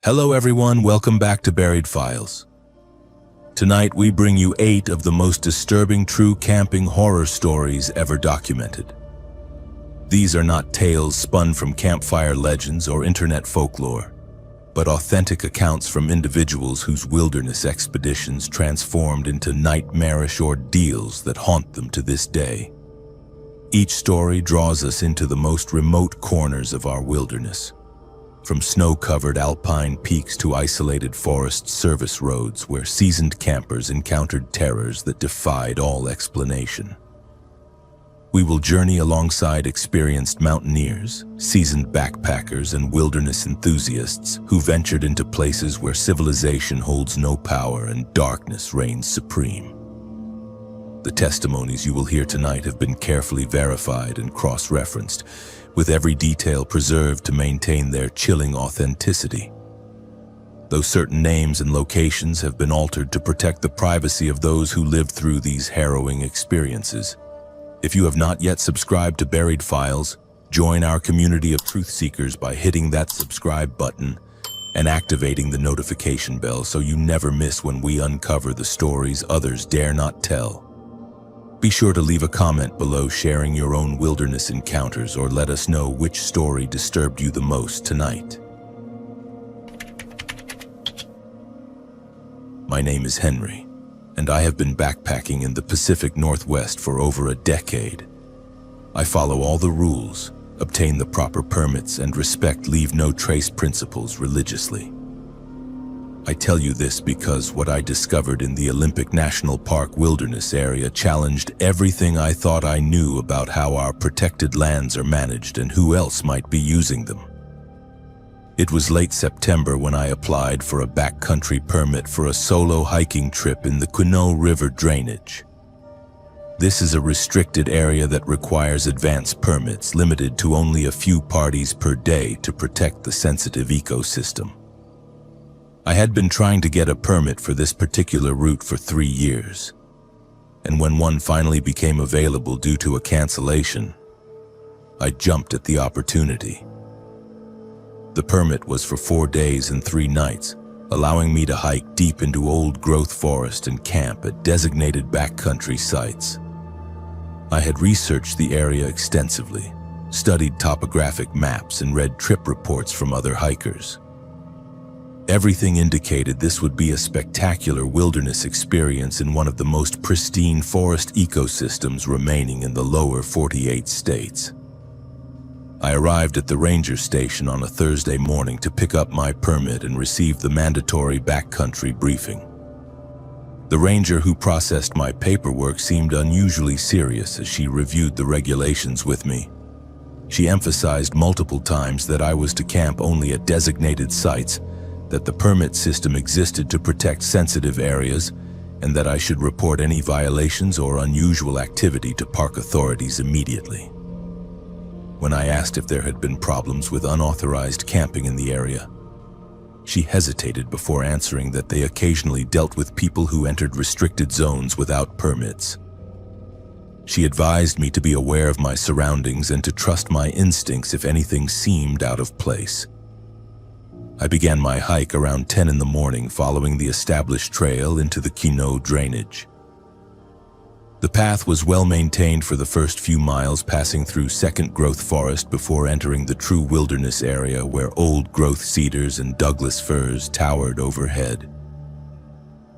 Hello everyone, welcome back to Buried Files. Tonight we bring you 8 of the most disturbing true camping horror stories ever documented. These are not tales spun from campfire legends or internet folklore, but authentic accounts from individuals whose wilderness expeditions transformed into nightmarish ordeals that haunt them to this day. Each story draws us into the most remote corners of our wilderness, from snow-covered alpine peaks to isolated forest service roads where seasoned campers encountered terrors that defied all explanation. We will journey alongside experienced mountaineers, seasoned backpackers, and wilderness enthusiasts who ventured into places where civilization holds no power and darkness reigns supreme. The testimonies you will hear tonight have been carefully verified and cross-referenced, with every detail preserved to maintain their chilling authenticity. Though certain names and locations have been altered to protect the privacy of those who lived through these harrowing experiences. If you have not yet subscribed to Buried Files, join our community of truth seekers by hitting that subscribe button and activating the notification bell so you never miss when we uncover the stories others dare not tell. Be sure to leave a comment below sharing your own wilderness encounters or let us know which story disturbed you the most tonight. My name is Henry, and I have been backpacking in the Pacific Northwest for over a decade. I follow all the rules, obtain the proper permits, and respect leave no trace principles religiously. I tell you this because what I discovered in the Olympic National Park wilderness area challenged everything I thought I knew about how our protected lands are managed and who else might be using them. It was late September when I applied for a backcountry permit for a solo hiking trip in the Quinault River drainage. This is a restricted area that requires advance permits limited to only a few parties per day to protect the sensitive ecosystem. I had been trying to get a permit for this particular route for 3 years, and when one finally became available due to a cancellation, I jumped at the opportunity. The permit was for 4 days and 3 nights, allowing me to hike deep into old-growth forest and camp at designated backcountry sites. I had researched the area extensively, studied topographic maps, and read trip reports from other hikers. Everything indicated this would be a spectacular wilderness experience in one of the most pristine forest ecosystems remaining in the lower 48 states. I arrived at the ranger station on a Thursday morning to pick up my permit and receive the mandatory backcountry briefing. The ranger who processed my paperwork seemed unusually serious as she reviewed the regulations with me. She emphasized multiple times that I was to camp only at designated sites, that the permit system existed to protect sensitive areas, and that I should report any violations or unusual activity to park authorities immediately. When I asked if there had been problems with unauthorized camping in the area, she hesitated before answering that they occasionally dealt with people who entered restricted zones without permits. She advised me to be aware of my surroundings and to trust my instincts if anything seemed out of place. I began my hike around 10 in the morning, following the established trail into the Quinault drainage. The path was well maintained for the first few miles, passing through second-growth forest before entering the true wilderness area where old-growth cedars and Douglas firs towered overhead.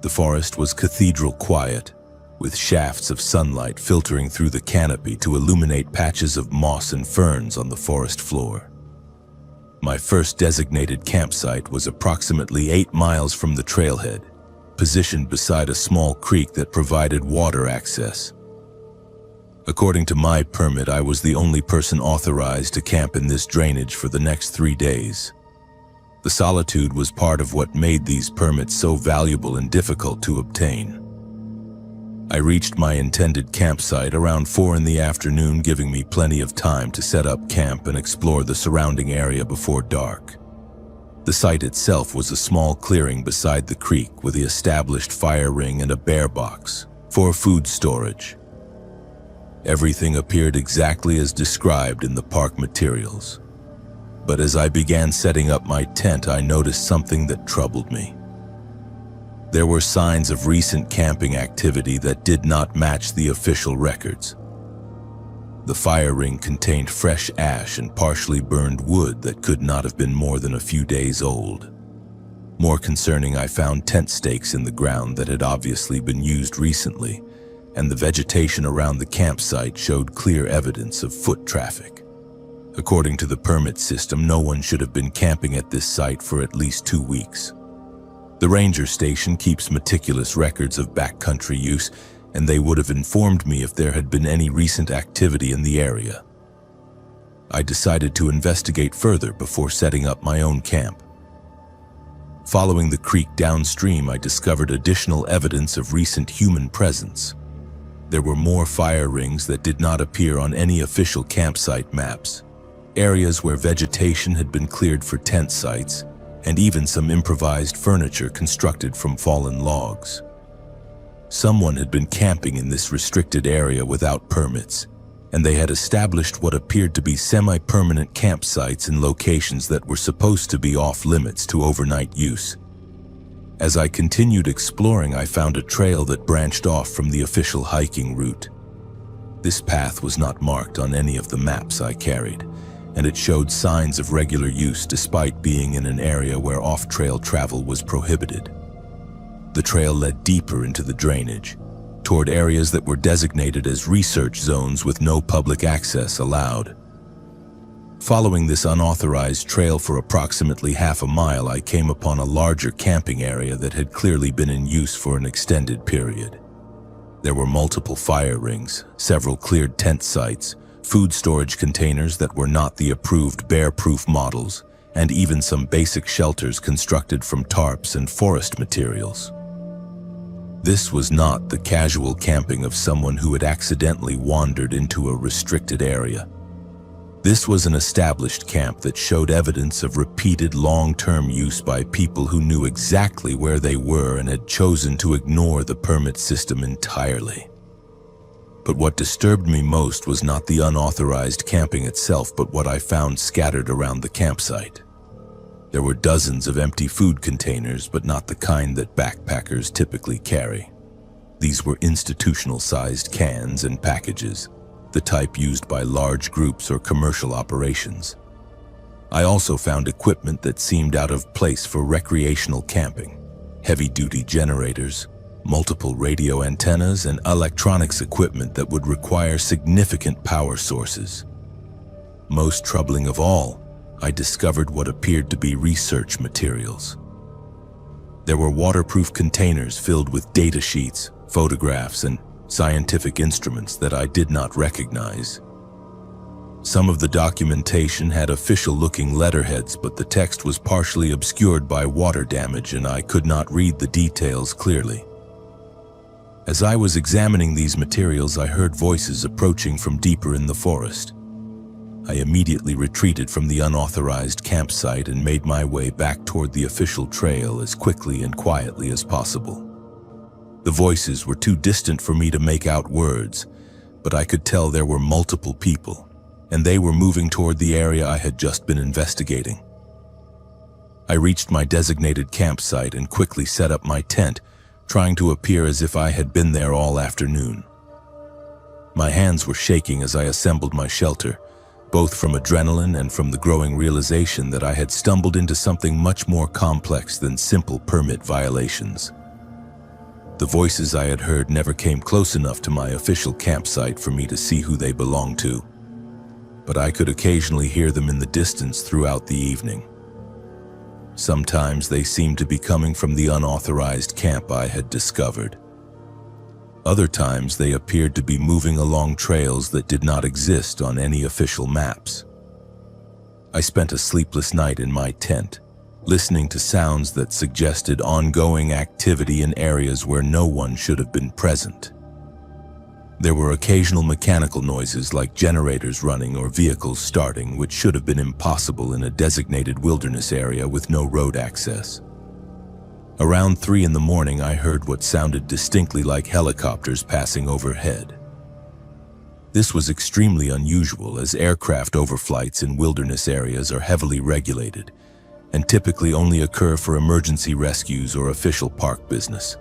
The forest was cathedral quiet, with shafts of sunlight filtering through the canopy to illuminate patches of moss and ferns on the forest floor. My first designated campsite was approximately 8 miles from the trailhead, positioned beside a small creek that provided water access. According to my permit, I was the only person authorized to camp in this drainage for the next 3 days. The solitude was part of what made these permits so valuable and difficult to obtain. I reached my intended campsite around 4 in the afternoon, giving me plenty of time to set up camp and explore the surrounding area before dark. The site itself was a small clearing beside the creek with the established fire ring and a bear box for food storage. Everything appeared exactly as described in the park materials. but as I began setting up my tent, I noticed something that troubled me. There were signs of recent camping activity that did not match the official records. The fire ring contained fresh ash and partially burned wood that could not have been more than a few days old. More concerning, I found tent stakes in the ground that had obviously been used recently, and the vegetation around the campsite showed clear evidence of foot traffic. According to the permit system, no one should have been camping at this site for at least 2 weeks. The ranger station keeps meticulous records of backcountry use, and they would have informed me if there had been any recent activity in the area. I decided to investigate further before setting up my own camp. Following the creek downstream, I discovered additional evidence of recent human presence. There were more fire rings that did not appear on any official campsite maps, areas where vegetation had been cleared for tent sites, and even some improvised furniture constructed from fallen logs. Someone had been camping in this restricted area without permits, and they had established what appeared to be semi-permanent campsites in locations that were supposed to be off-limits to overnight use. As I continued exploring, I found a trail that branched off from the official hiking route. This path was not marked on any of the maps I carried, and it showed signs of regular use despite being in an area where off-trail travel was prohibited. The trail led deeper into the drainage, toward areas that were designated as research zones with no public access allowed. Following this unauthorized trail for approximately half a mile, I came upon a larger camping area that had clearly been in use for an extended period. There were multiple fire rings, several cleared tent sites, food storage containers that were not the approved bear-proof models, and even some basic shelters constructed from tarps and forest materials. This was not the casual camping of someone who had accidentally wandered into a restricted area. This was an established camp that showed evidence of repeated long-term use by people who knew exactly where they were and had chosen to ignore the permit system entirely. But what disturbed me most was not the unauthorized camping itself, but what I found scattered around the campsite. There were dozens of empty food containers, but not the kind that backpackers typically carry. These were institutional-sized cans and packages, the type used by large groups or commercial operations. I also found equipment that seemed out of place for recreational camping: heavy-duty generators, multiple radio antennas, and electronics equipment that would require significant power sources. Most troubling of all, I discovered what appeared to be research materials. There were waterproof containers filled with data sheets, photographs, and scientific instruments that I did not recognize. Some of the documentation had official-looking letterheads, but the text was partially obscured by water damage, and I could not read the details clearly. As I was examining these materials, I heard voices approaching from deeper in the forest. I immediately retreated from the unauthorized campsite and made my way back toward the official trail as quickly and quietly as possible. The voices were too distant for me to make out words, but I could tell there were multiple people, and they were moving toward the area I had just been investigating. I reached my designated campsite and quickly set up my tent, trying to appear as if I had been there all afternoon. My hands were shaking as I assembled my shelter, both from adrenaline and from the growing realization that I had stumbled into something much more complex than simple permit violations. The voices I had heard never came close enough to my official campsite for me to see who they belonged to, but I could occasionally hear them in the distance throughout the evening. Sometimes they seemed to be coming from the unauthorized camp I had discovered. Other times they appeared to be moving along trails that did not exist on any official maps. I spent a sleepless night in my tent, listening to sounds that suggested ongoing activity in areas where no one should have been present. There were occasional mechanical noises like generators running or vehicles starting, which should have been impossible in a designated wilderness area with no road access. Around 3 in the morning, I heard what sounded distinctly like helicopters passing overhead. This was extremely unusual as aircraft overflights in wilderness areas are heavily regulated and typically only occur for emergency rescues or official park business.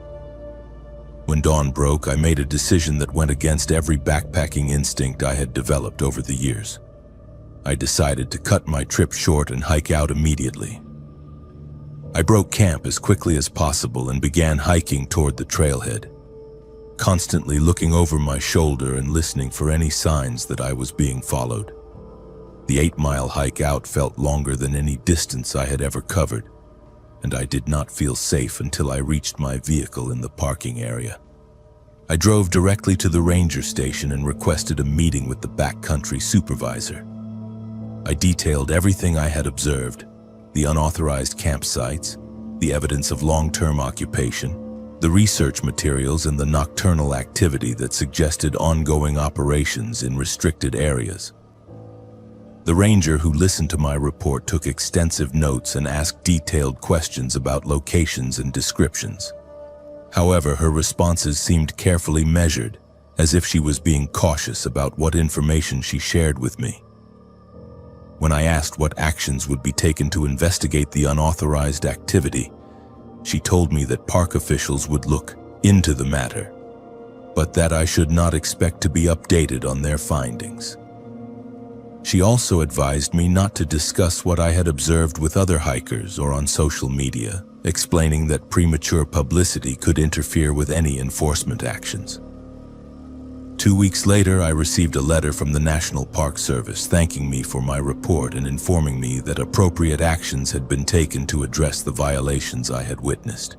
When dawn broke, I made a decision that went against every backpacking instinct I had developed over the years. I decided to cut my trip short and hike out immediately. I broke camp as quickly as possible and began hiking toward the trailhead, constantly looking over my shoulder and listening for any signs that I was being followed. The 8-mile hike out felt longer than any distance I had ever covered, and I did not feel safe until I reached my vehicle in the parking area. I drove directly to the ranger station and requested a meeting with the backcountry supervisor. I detailed everything I had observed: the unauthorized campsites, the evidence of long-term occupation, the research materials, and the nocturnal activity that suggested ongoing operations in restricted areas. The ranger who listened to my report took extensive notes and asked detailed questions about locations and descriptions. However, her responses seemed carefully measured, as if she was being cautious about what information she shared with me. When I asked what actions would be taken to investigate the unauthorized activity, she told me that park officials would look into the matter, but that I should not expect to be updated on their findings. She also advised me not to discuss what I had observed with other hikers or on social media, explaining that premature publicity could interfere with any enforcement actions. 2 weeks later, I received a letter from the National Park Service thanking me for my report and informing me that appropriate actions had been taken to address the violations I had witnessed.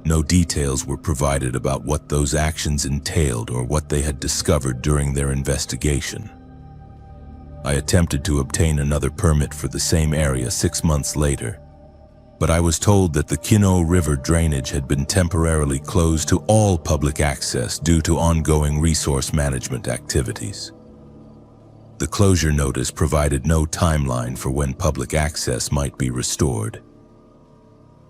No details were provided about what those actions entailed or what they had discovered during their investigation. I attempted to obtain another permit for the same area 6 months later, but I was told that the Kino River drainage had been temporarily closed to all public access due to ongoing resource management activities. The closure notice provided no timeline for when public access might be restored.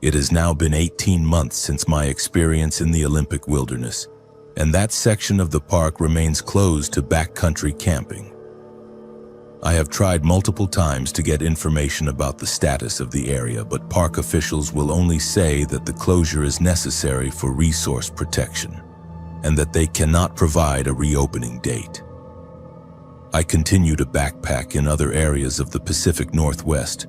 It has now been 18 months since my experience in the Olympic wilderness, and that section of the park remains closed to backcountry camping. I have tried multiple times to get information about the status of the area, but park officials will only say that the closure is necessary for resource protection and that they cannot provide a reopening date. I continue to backpack in other areas of the Pacific Northwest,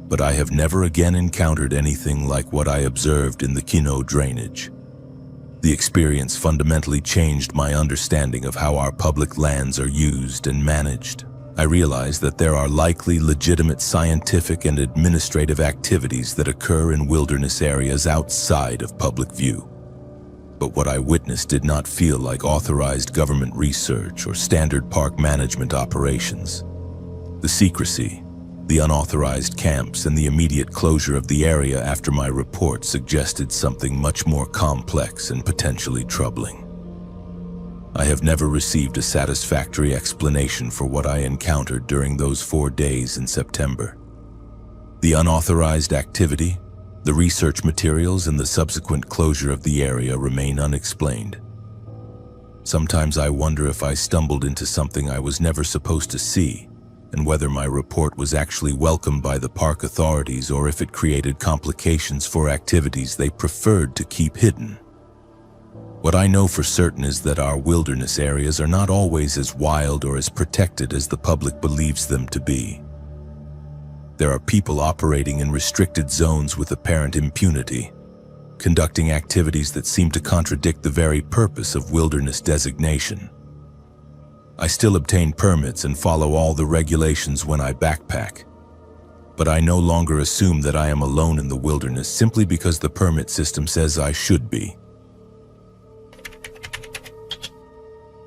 but I have never again encountered anything like what I observed in the Kino drainage. The experience fundamentally changed my understanding of how our public lands are used and managed. I realize that there are likely legitimate scientific and administrative activities that occur in wilderness areas outside of public view. But what I witnessed did not feel like authorized government research or standard park management operations. The secrecy, the unauthorized camps, and the immediate closure of the area after my report suggested something much more complex and potentially troubling. I have never received a satisfactory explanation for what I encountered during those 4 days in September. The unauthorized activity, the research materials, and the subsequent closure of the area remain unexplained. Sometimes I wonder if I stumbled into something I was never supposed to see, and whether my report was actually welcomed by the park authorities or if it created complications for activities they preferred to keep hidden. What I know for certain is that our wilderness areas are not always as wild or as protected as the public believes them to be. There are people operating in restricted zones with apparent impunity, conducting activities that seem to contradict the very purpose of wilderness designation. I still obtain permits and follow all the regulations when I backpack, but I no longer assume that I am alone in the wilderness simply because the permit system says I should be.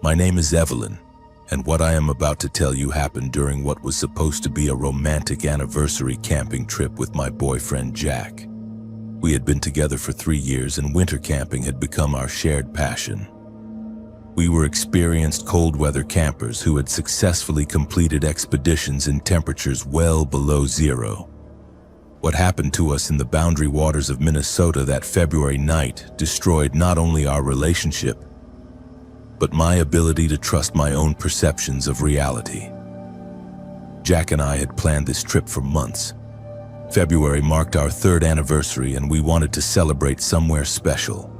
My name is Evelyn, and what I am about to tell you happened during what was supposed to be a romantic anniversary camping trip with my boyfriend Jack. We had been together for 3 years, and winter camping had become our shared passion. We were experienced cold weather campers who had successfully completed expeditions in temperatures well below zero. What happened to us in the boundary waters of Minnesota that February night destroyed not only our relationship, but my ability to trust my own perceptions of reality. Jack and I had planned this trip for months. February marked our 3rd anniversary, and we wanted to celebrate somewhere special.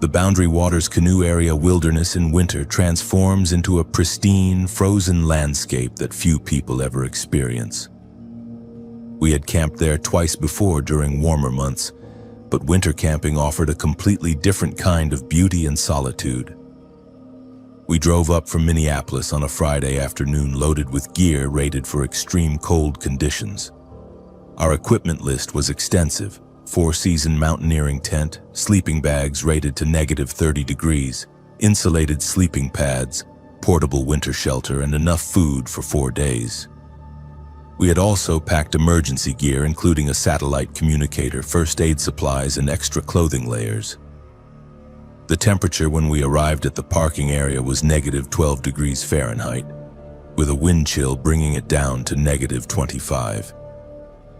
The Boundary Waters Canoe Area wilderness in winter transforms into a pristine, frozen landscape that few people ever experience. We had camped there twice before during warmer months, but winter camping offered a completely different kind of beauty and solitude. We drove up from Minneapolis on a Friday afternoon loaded with gear rated for extreme cold conditions. Our equipment list was extensive: 4-season mountaineering tent, sleeping bags rated to -30 degrees, insulated sleeping pads, portable winter shelter, and enough food for 4 days. We had also packed emergency gear, including a satellite communicator, first aid supplies, and extra clothing layers. The temperature when we arrived at the parking area was -12 degrees Fahrenheit, with a wind chill bringing it down to -25.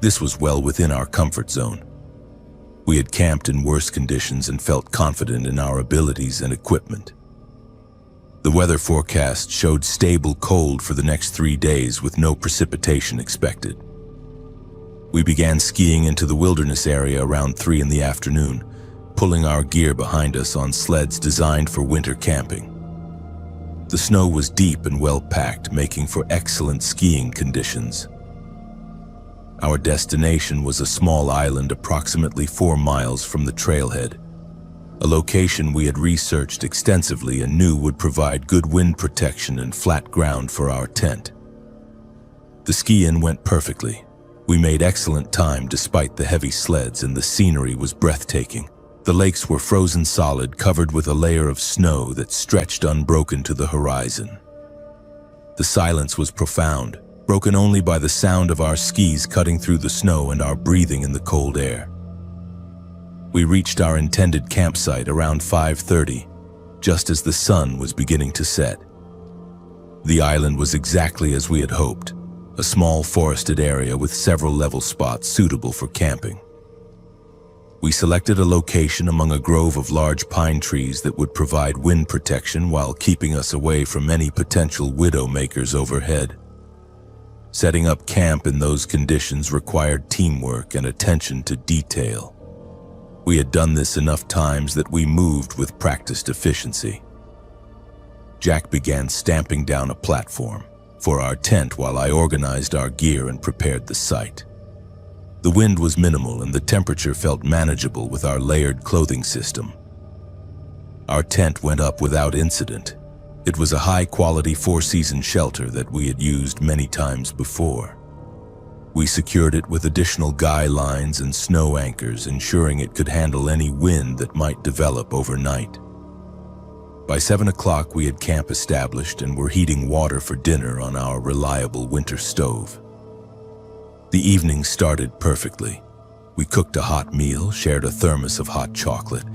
This was well within our comfort zone. We had camped in worse conditions and felt confident in our abilities and equipment. The weather forecast showed stable cold for the next 3 days with no precipitation expected. We began skiing into the wilderness area around 3 in the afternoon, pulling our gear behind us on sleds designed for winter camping. The snow was deep and well packed, making for excellent skiing conditions. Our destination was a small island approximately 4 miles from the trailhead, a location we had researched extensively and knew would provide good wind protection and flat ground for our tent. The ski-in went perfectly. We made excellent time despite the heavy sleds, and the scenery was breathtaking. The lakes were frozen solid, covered with a layer of snow that stretched unbroken to the horizon. The silence was profound, broken only by the sound of our skis cutting through the snow and our breathing in the cold air. We reached our intended campsite around 5:30, just as the sun was beginning to set. The island was exactly as we had hoped, a small forested area with several level spots suitable for camping. We selected a location among a grove of large pine trees that would provide wind protection while keeping us away from any potential widowmakers overhead. Setting up camp in those conditions required teamwork and attention to detail. We had done this enough times that we moved with practiced efficiency. Jack began stamping down a platform for our tent while I organized our gear and prepared the site. The wind was minimal and the temperature felt manageable with our layered clothing system. Our tent went up without incident. It was a high-quality 4-season shelter that we had used many times before. We secured it with additional guy lines and snow anchors, ensuring it could handle any wind that might develop overnight. By 7 o'clock, we had camp established and were heating water for dinner on our reliable winter stove. The evening started perfectly. We cooked a hot meal, shared a thermos of hot chocolate,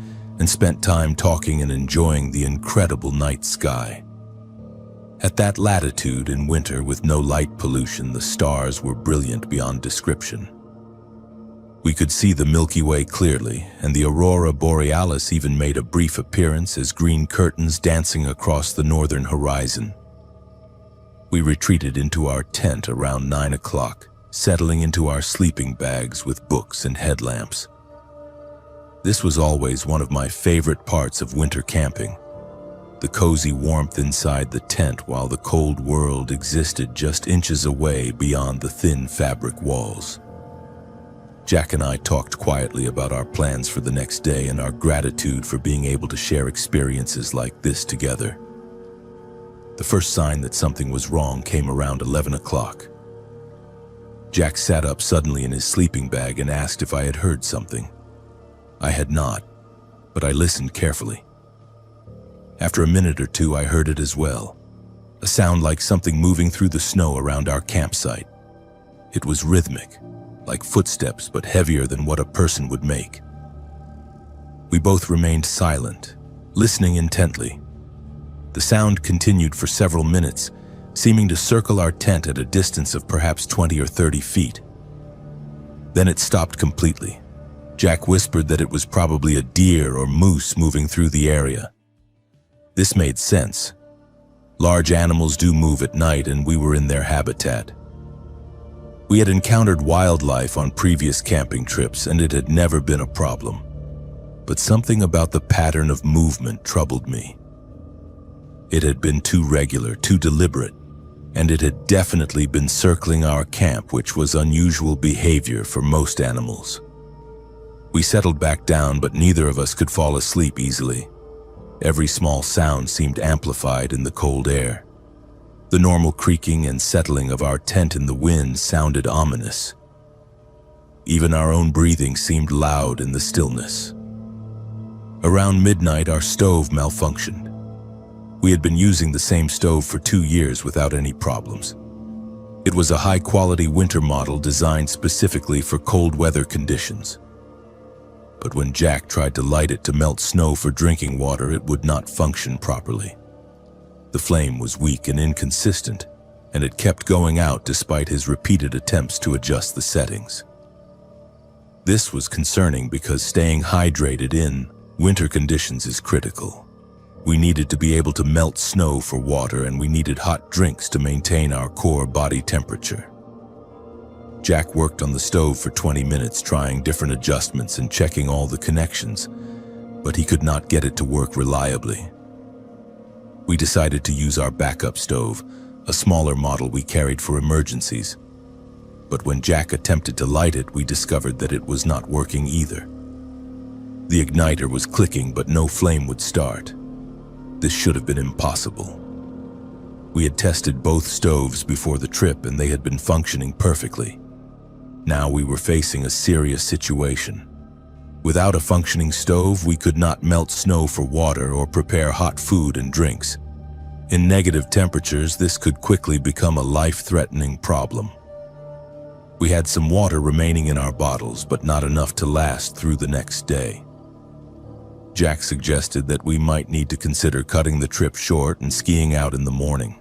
and spent time talking and enjoying the incredible night sky. At that latitude in winter with no light pollution, the stars were brilliant beyond description. We could see the Milky Way clearly, and the aurora borealis even made a brief appearance as green curtains dancing across the northern horizon. We retreated into our tent around 9 o'clock, settling into our sleeping bags with books and headlamps. This was always one of my favorite parts of winter camping. The cozy warmth inside the tent while the cold world existed just inches away beyond the thin fabric walls. Jack and I talked quietly about our plans for the next day and our gratitude for being able to share experiences like this together. The first sign that something was wrong came around 11 o'clock. Jack sat up suddenly in his sleeping bag and asked if I had heard something. I had not, but I listened carefully. After a minute or two, I heard it as well, a sound like something moving through the snow around our campsite. It was rhythmic, like footsteps, but heavier than what a person would make. We both remained silent, listening intently. The sound continued for several minutes, seeming to circle our tent at a distance of perhaps 20 or 30 feet. Then it stopped completely. Jack whispered that it was probably a deer or moose moving through the area. This made sense. Large animals do move at night, and we were in their habitat. We had encountered wildlife on previous camping trips, and it had never been a problem. But something about the pattern of movement troubled me. It had been too regular, too deliberate, and it had definitely been circling our camp, which was unusual behavior for most animals. We settled back down, but neither of us could fall asleep easily. Every small sound seemed amplified in the cold air. The normal creaking and settling of our tent in the wind sounded ominous. Even our own breathing seemed loud in the stillness. Around midnight, our stove malfunctioned. We had been using the same stove for 2 years without any problems. It was a high-quality winter model designed specifically for cold weather conditions. But when Jack tried to light it to melt snow for drinking water, it would not function properly. The flame was weak and inconsistent, and it kept going out despite his repeated attempts to adjust the settings. This was concerning because staying hydrated in winter conditions is critical. We needed to be able to melt snow for water, and we needed hot drinks to maintain our core body temperature. Jack worked on the stove for 20 minutes, trying different adjustments and checking all the connections, but he could not get it to work reliably. We decided to use our backup stove, a smaller model we carried for emergencies. But when Jack attempted to light it, we discovered that it was not working either. The igniter was clicking, but no flame would start. This should have been impossible. We had tested both stoves before the trip, and they had been functioning perfectly. Now we were facing a serious situation. Without a functioning stove, we could not melt snow for water or prepare hot food and drinks. In negative temperatures, this could quickly become a life-threatening problem. We had some water remaining in our bottles, but not enough to last through the next day. Jack suggested that we might need to consider cutting the trip short and skiing out in the morning.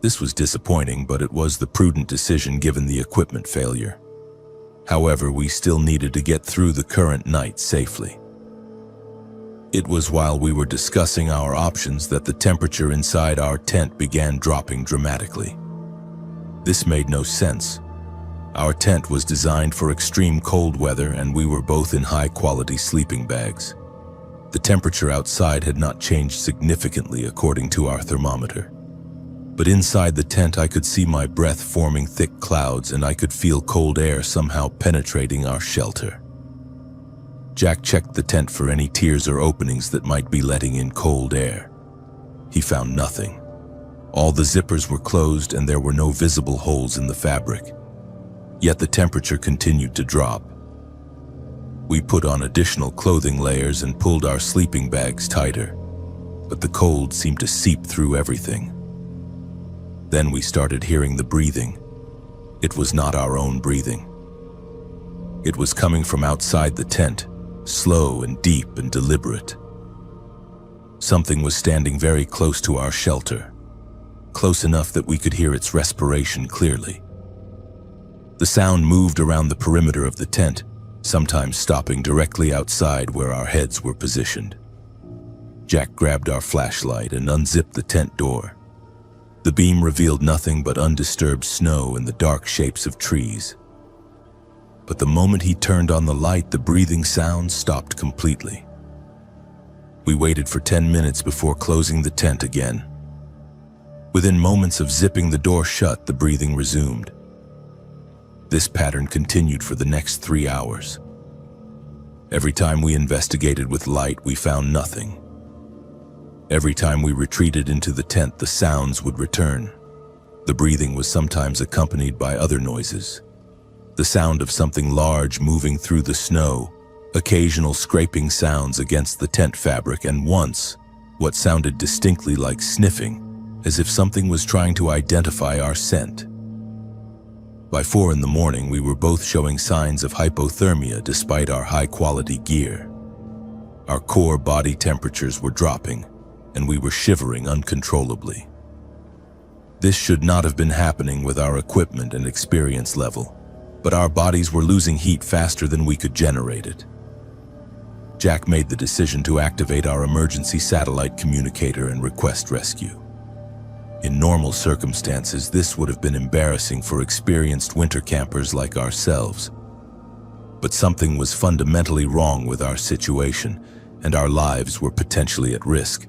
This was disappointing, but it was the prudent decision given the equipment failure. However, we still needed to get through the current night safely. It was while we were discussing our options that the temperature inside our tent began dropping dramatically. This made no sense. Our tent was designed for extreme cold weather, and we were both in high-quality sleeping bags. The temperature outside had not changed significantly according to our thermometer. But inside the tent, I could see my breath forming thick clouds, and I could feel cold air somehow penetrating our shelter. Jack checked the tent for any tears or openings that might be letting in cold air. He found nothing. All the zippers were closed, and there were no visible holes in the fabric. Yet the temperature continued to drop. We put on additional clothing layers and pulled our sleeping bags tighter, but the cold seemed to seep through everything. Then we started hearing the breathing. It was not our own breathing. It was coming from outside the tent, slow and deep and deliberate. Something was standing very close to our shelter, close enough that we could hear its respiration clearly. The sound moved around the perimeter of the tent, sometimes stopping directly outside where our heads were positioned. Jack grabbed our flashlight and unzipped the tent door. The beam revealed nothing but undisturbed snow and the dark shapes of trees. But the moment he turned on the light, the breathing sound stopped completely. We waited for 10 minutes before closing the tent again. Within moments of zipping the door shut, the breathing resumed. This pattern continued for the next 3 hours. Every time we investigated with light, we found nothing. Every time we retreated into the tent, the sounds would return. The breathing was sometimes accompanied by other noises. The sound of something large moving through the snow, occasional scraping sounds against the tent fabric, and once, what sounded distinctly like sniffing, as if something was trying to identify our scent. By 4 in the morning, we were both showing signs of hypothermia despite our high-quality gear. Our core body temperatures were dropping, and we were shivering uncontrollably. This should not have been happening with our equipment and experience level, but our bodies were losing heat faster than we could generate it. Jack made the decision to activate our emergency satellite communicator and request rescue. In normal circumstances, this would have been embarrassing for experienced winter campers like ourselves. But something was fundamentally wrong with our situation, and our lives were potentially at risk.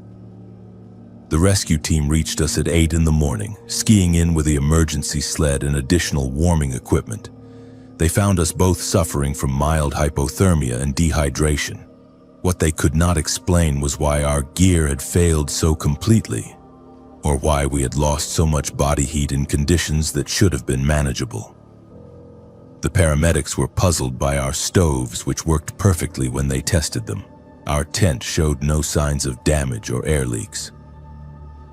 The rescue team reached us at 8 in the morning, skiing in with the emergency sled and additional warming equipment. They found us both suffering from mild hypothermia and dehydration. What they could not explain was why our gear had failed so completely, or why we had lost so much body heat in conditions that should have been manageable. The paramedics were puzzled by our stoves, which worked perfectly when they tested them. Our tent showed no signs of damage or air leaks.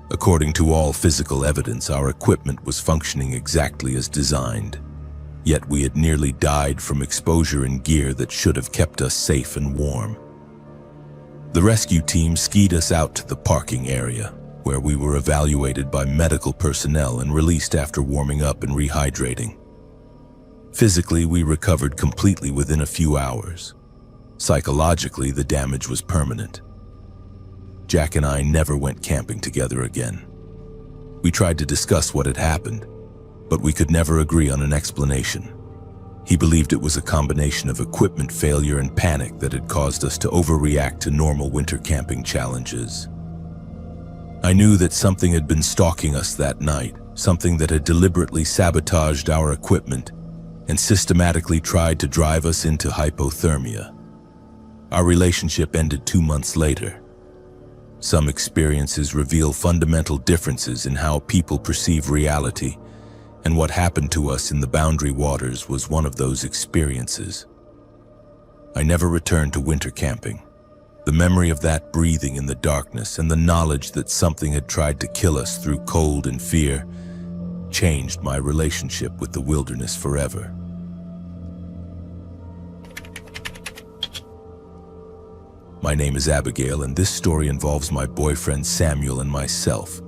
According to all physical evidence, our equipment was functioning exactly as designed. Yet we had nearly died from exposure in gear that should have kept us safe and warm. The rescue team skied us out to the parking area, where we were evaluated by medical personnel and released after warming up and rehydrating. Physically, we recovered completely within a few hours. Psychologically, the damage was permanent. Jack and I never went camping together again. We tried to discuss what had happened, but we could never agree on an explanation. He believed it was a combination of equipment failure and panic that had caused us to overreact to normal winter camping challenges. I knew that something had been stalking us that night, something that had deliberately sabotaged our equipment and systematically tried to drive us into hypothermia. Our relationship ended 2 months later. Some experiences reveal fundamental differences in how people perceive reality, and what happened to us in the Boundary Waters was one of those experiences. I never returned to winter camping. The memory of that breathing in the darkness and the knowledge that something had tried to kill us through cold and fear changed my relationship with the wilderness forever. My name is Abigail, and this story involves my boyfriend Samuel and myself.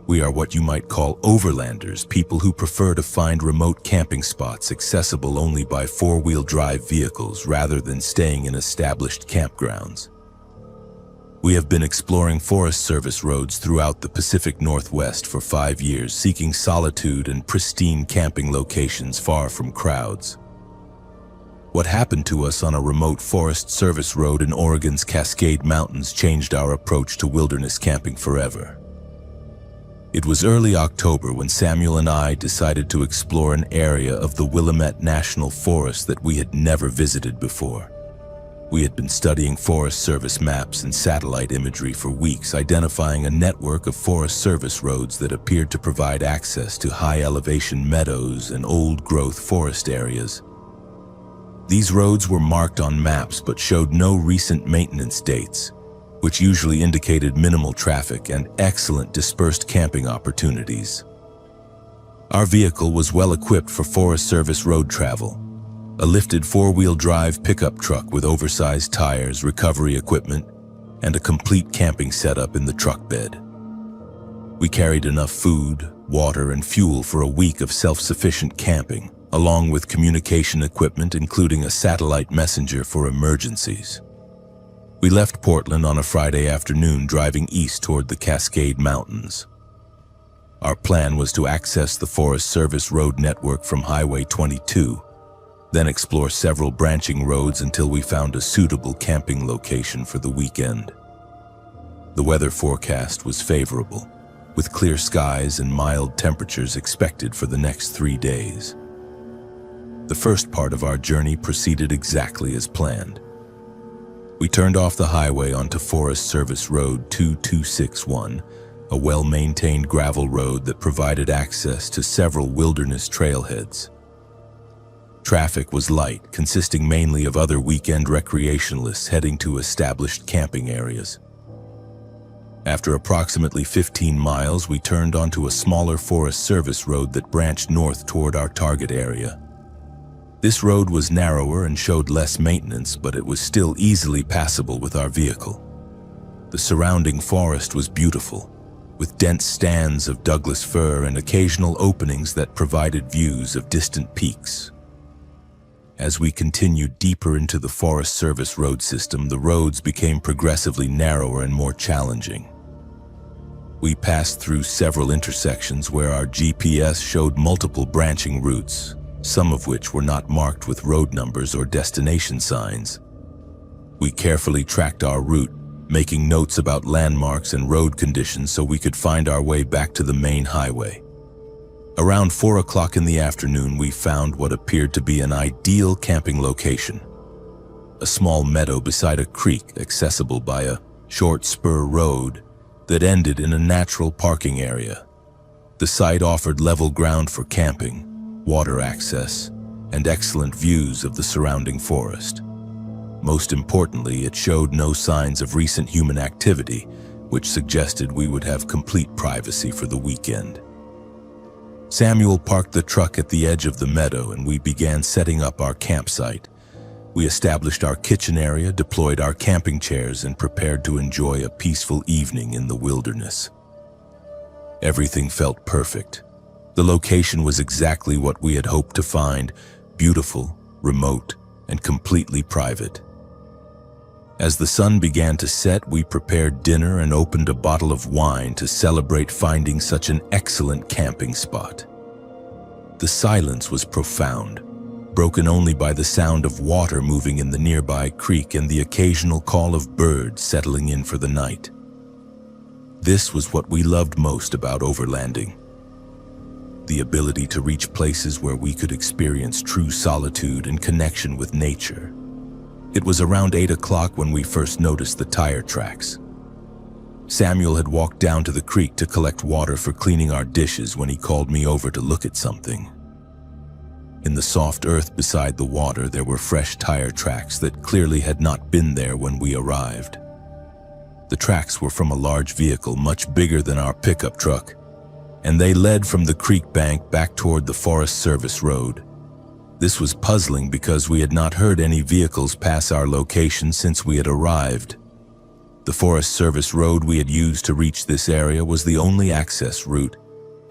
We are what you might call overlanders, people who prefer to find remote camping spots accessible only by four-wheel drive vehicles rather than staying in established campgrounds. We have been exploring Forest Service roads throughout the Pacific Northwest for 5 years, seeking solitude and pristine camping locations far from crowds. What happened to us on a remote Forest Service road in Oregon's Cascade Mountains changed our approach to wilderness camping forever. It was early October when Samuel and I decided to explore an area of the Willamette National Forest that we had never visited before. We had been studying Forest Service maps and satellite imagery for weeks, identifying a network of Forest Service roads that appeared to provide access to high-elevation meadows and old-growth forest areas. These roads were marked on maps but showed no recent maintenance dates, which usually indicated minimal traffic and excellent dispersed camping opportunities. Our vehicle was well equipped for Forest Service road travel. A lifted four-wheel drive pickup truck with oversized tires, recovery equipment, and a complete camping setup in the truck bed. We carried enough food, water, and fuel for a week of self-sufficient camping, along with communication equipment including a satellite messenger for emergencies. We left Portland on a Friday afternoon, driving east toward the Cascade Mountains. Our plan was to access the Forest Service road network from Highway 22, then explore several branching roads until we found a suitable camping location for the weekend. The weather forecast was favorable, with clear skies and mild temperatures expected for the next 3 days. The first part of our journey proceeded exactly as planned. We turned off the highway onto Forest Service Road 2261, a well-maintained gravel road that provided access to several wilderness trailheads. Traffic was light, consisting mainly of other weekend recreationalists heading to established camping areas. After approximately 15 miles, we turned onto a smaller Forest Service road that branched north toward our target area. This road was narrower and showed less maintenance, but it was still easily passable with our vehicle. The surrounding forest was beautiful, with dense stands of Douglas fir and occasional openings that provided views of distant peaks. As we continued deeper into the Forest Service road system, the roads became progressively narrower and more challenging. We passed through several intersections where our GPS showed multiple branching routes, some of which were not marked with road numbers or destination signs. We carefully tracked our route, making notes about landmarks and road conditions so we could find our way back to the main highway. Around 4 o'clock in the afternoon, we found what appeared to be an ideal camping location. A small meadow beside a creek accessible by a short spur road that ended in a natural parking area. The site offered level ground for camping, water access, and excellent views of the surrounding forest. Most importantly, it showed no signs of recent human activity, which suggested we would have complete privacy for the weekend. Samuel parked the truck at the edge of the meadow and we began setting up our campsite. We established our kitchen area, deployed our camping chairs, and prepared to enjoy a peaceful evening in the wilderness. Everything felt perfect. The location was exactly what we had hoped to find: beautiful, remote, and completely private. As the sun began to set, we prepared dinner and opened a bottle of wine to celebrate finding such an excellent camping spot. The silence was profound, broken only by the sound of water moving in the nearby creek and the occasional call of birds settling in for the night. This was what we loved most about overlanding: the ability to reach places where we could experience true solitude and connection with nature. It was around 8 o'clock when we first noticed the tire tracks. Samuel had walked down to the creek to collect water for cleaning our dishes when he called me over to look at something. In the soft earth beside the water, there were fresh tire tracks that clearly had not been there when we arrived. The tracks were from a large vehicle much bigger than our pickup truck, and they led from the creek bank back toward the Forest Service road. This was puzzling because we had not heard any vehicles pass our location since we had arrived. The Forest Service road we had used to reach this area was the only access route,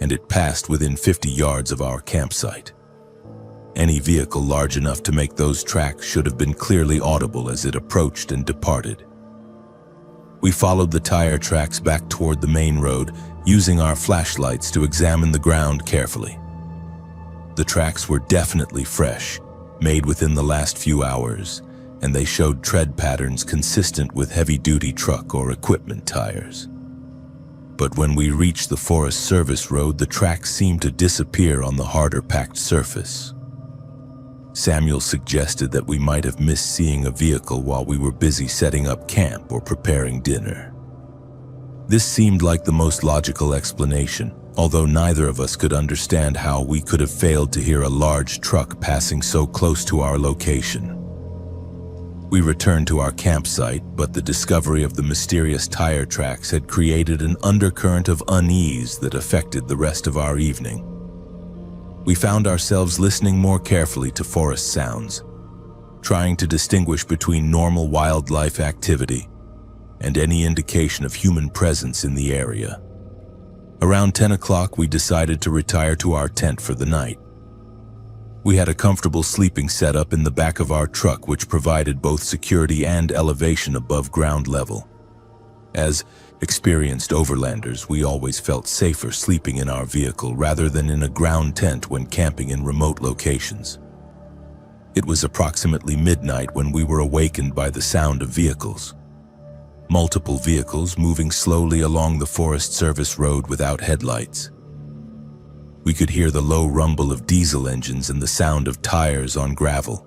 and it passed within 50 yards of our campsite. Any vehicle large enough to make those tracks should have been clearly audible as it approached and departed. We followed the tire tracks back toward the main road, using our flashlights to examine the ground carefully. The tracks were definitely fresh, made within the last few hours, and they showed tread patterns consistent with heavy-duty truck or equipment tires. But when we reached the Forest Service road, the tracks seemed to disappear on the harder-packed surface. Samuel suggested that we might have missed seeing a vehicle while we were busy setting up camp or preparing dinner. This seemed like the most logical explanation, although neither of us could understand how we could have failed to hear a large truck passing so close to our location. We returned to our campsite, but the discovery of the mysterious tire tracks had created an undercurrent of unease that affected the rest of our evening. We found ourselves listening more carefully to forest sounds, trying to distinguish between normal wildlife activity and any indication of human presence in the area. Around 10 o'clock, we decided to retire to our tent for the night. We had a comfortable sleeping setup in the back of our truck, which provided both security and elevation above ground level. As experienced overlanders, we always felt safer sleeping in our vehicle rather than in a ground tent when camping in remote locations. It was approximately midnight when we were awakened by the sound of vehicles. Multiple vehicles moving slowly along the Forest Service road without headlights. We could hear the low rumble of diesel engines and the sound of tires on gravel.